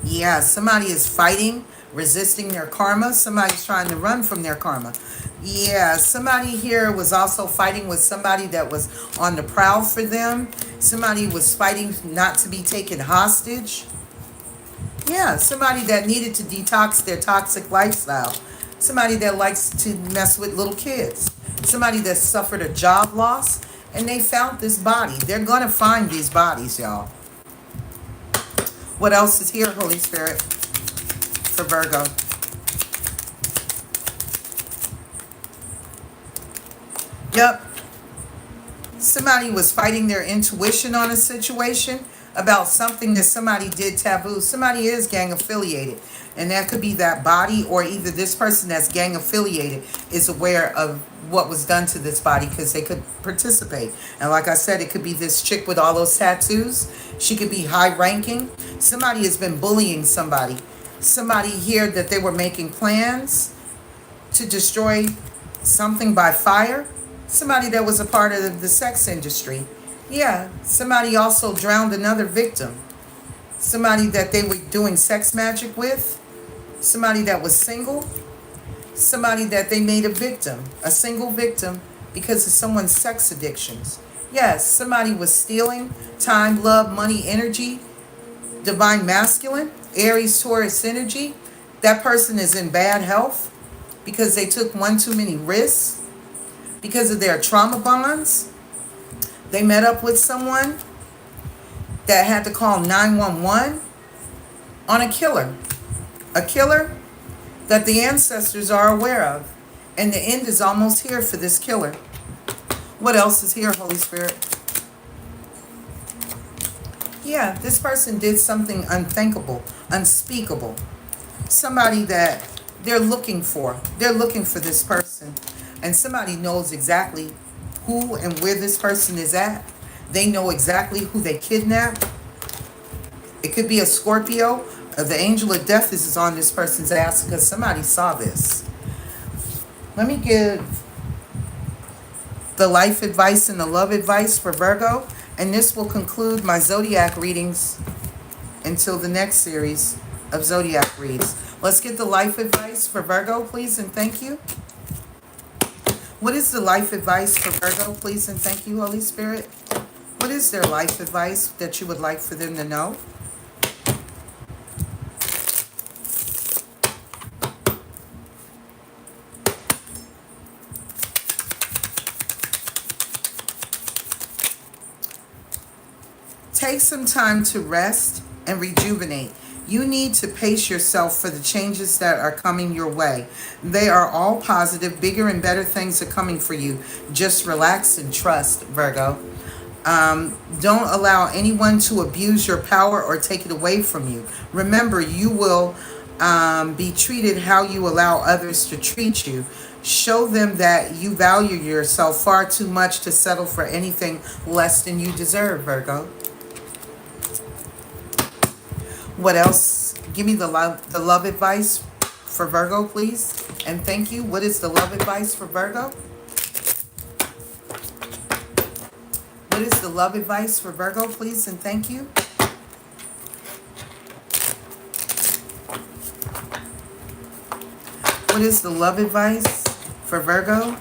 Yeah, somebody is fighting, resisting their karma. Somebody's trying to run from their karma. Yeah, somebody here was also fighting with somebody that was on the prowl for them. Somebody was fighting not to be taken hostage. Yeah, somebody that needed to detox their toxic lifestyle. Somebody that likes to mess with little kids. Somebody that suffered a job loss and they found this body. They're going to find these bodies, y'all. What else is here, Holy Spirit, for Virgo? Yep. Somebody was fighting their intuition on a situation about something that somebody did taboo. Somebody is gang affiliated. And that could be that body, or either this person that's gang affiliated is aware of what was done to this body because they could participate. And like I said, it could be this chick with all those tattoos. She could be high ranking. Somebody has been bullying somebody. Somebody here that they were making plans to destroy something by fire. Somebody that was a part of the sex industry. Yeah, somebody also drowned another victim. Somebody that they were doing sex magic with. Somebody that was single. Somebody that they made a victim, a single victim, because of someone's sex addictions. Yes, somebody was stealing time, love, money, energy, divine masculine, Aries, Taurus energy. That person is in bad health because they took one too many risks, because of their trauma bonds. They met up with someone that had to call 911 on a killer. A killer that the ancestors are aware of. And the end is almost here for this killer. What else is here, Holy Spirit? Yeah, this person did something unthinkable, unspeakable. Somebody that they're looking for. They're looking for this person. And somebody knows exactly who and where this person is at. They know exactly who they kidnapped. It could be a Scorpio. The angel of death is on this person's ass because somebody saw this. Let me give the life advice and the love advice for Virgo. And this will conclude my zodiac readings until the next series of zodiac reads. Let's get the life advice for Virgo, please, and thank you. What is the life advice for Virgo, please, and thank you, Holy Spirit? What is their life advice that you would like for them to know? Take some time to rest and rejuvenate. You need to pace yourself for the changes that are coming your way. They are all positive. Bigger and better things are coming for you. Just relax and trust, Virgo. Don't allow anyone to abuse your power or take it away from you. Remember, you will be treated how you allow others to treat you. Show them that you value yourself far too much to settle for anything less than you deserve, Virgo. What else? Give me the love advice for Virgo, please. And thank you. What is the love advice for Virgo? What is the love advice for Virgo, please? And thank you. What is the love advice for Virgo?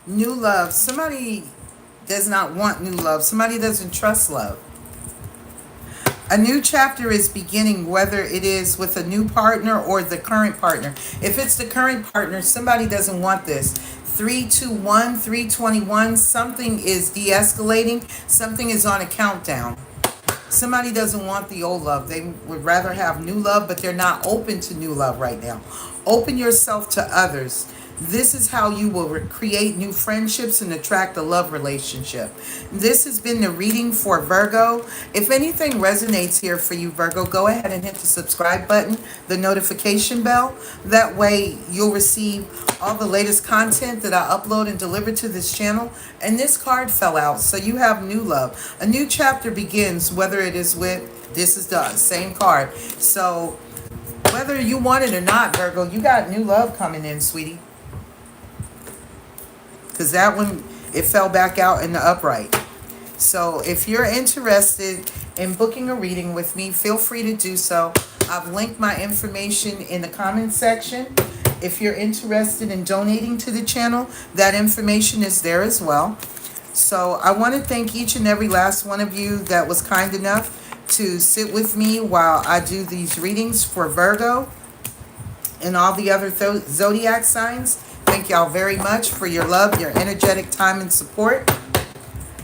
New love. Somebody does not want new love. Somebody doesn't trust love. A new chapter is beginning, whether it is with a new partner or the current partner. If it's the current partner, somebody doesn't want this. 321, 321, something is de-escalating. Something is on a countdown. Somebody doesn't want the old love. They would rather have new love, but they're not open to new love right now. Open yourself to others. This is how you will create new friendships and attract a love relationship. This has been the reading for Virgo. If anything resonates here for you, Virgo, go ahead and hit the subscribe button, the notification bell. That way you'll receive all the latest content that I upload and deliver to this channel. And this card fell out, so you have new love. A new chapter begins, whether it is with, this is the same card. So whether you want it or not, Virgo, you got new love coming in, sweetie. Because that one, it fell back out in the upright. So if you're interested in booking a reading with me, feel free to do so. I've linked my information in the comment section. If you're interested in donating to the channel, that information is there as well. So I want to thank each and every last one of you that was kind enough to sit with me while I do these readings for Virgo and all the other zodiac signs. Thank y'all very much for your love, your energetic time and support.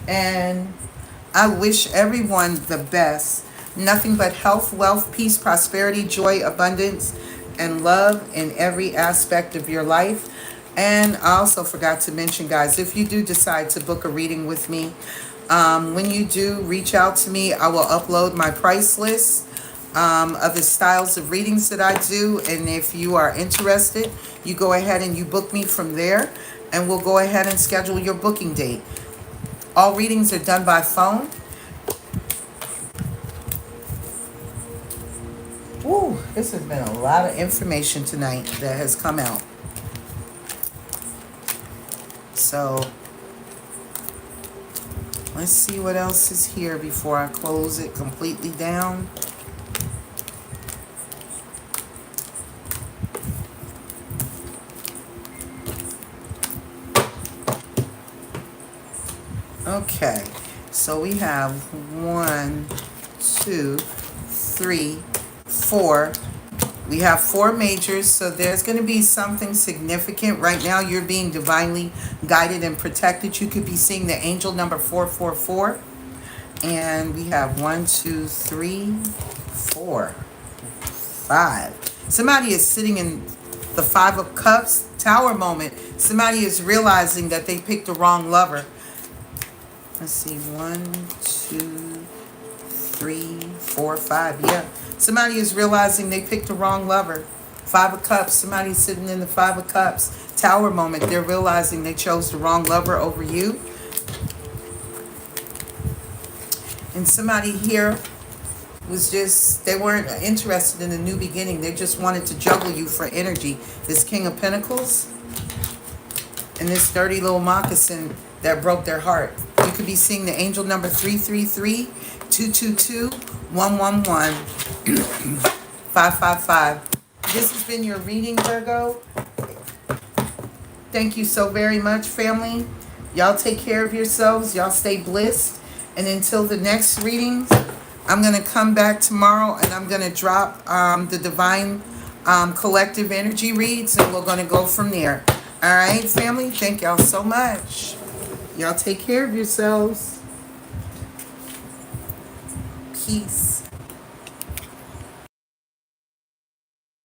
And I wish everyone the best. Nothing but health, wealth, peace, prosperity, joy, abundance, and love in every aspect of your life. And I also forgot to mention, guys, if you do decide to book a reading with me, when you do reach out to me, I will upload my price list of the styles of readings that I do. And if you are interested, you go ahead and you book me from there, and we'll go ahead and schedule your booking date. All readings are done by phone. Woo, this has been a lot of information tonight that has come out. So let's see what else is here before I close it completely down. Okay, so we have 1, 2, 3, 4. We have 4 majors, so there's going to be something significant. Right now, you're being divinely guided and protected. You could be seeing the angel number 444. And we have 1, 2, 3, 4, 5. Somebody is sitting in the 5 of Cups, Tower moment. Somebody is realizing that they picked the wrong lover. Let's see, 1, 2, 3, 4, 5. Yeah. Somebody is realizing they picked the wrong lover. 5 of Cups. Somebody's sitting in the 5 of Cups. Tower moment. They're realizing they chose the wrong lover over you. And somebody here was just, they weren't interested in a new beginning. They just wanted to juggle you for energy. This King of Pentacles and this dirty little moccasin that broke their heart. You could be seeing the angel number 333, 222, 111, 555. This has been your reading, Virgo. Thank you so very much, family. Y'all take care of yourselves. Y'all stay blessed. And until the next readings, I'm going to come back tomorrow and I'm going to drop the Divine Collective Energy reads, and we're going to go from there. All right, family? Thank y'all so much. Y'all take care of yourselves. Peace.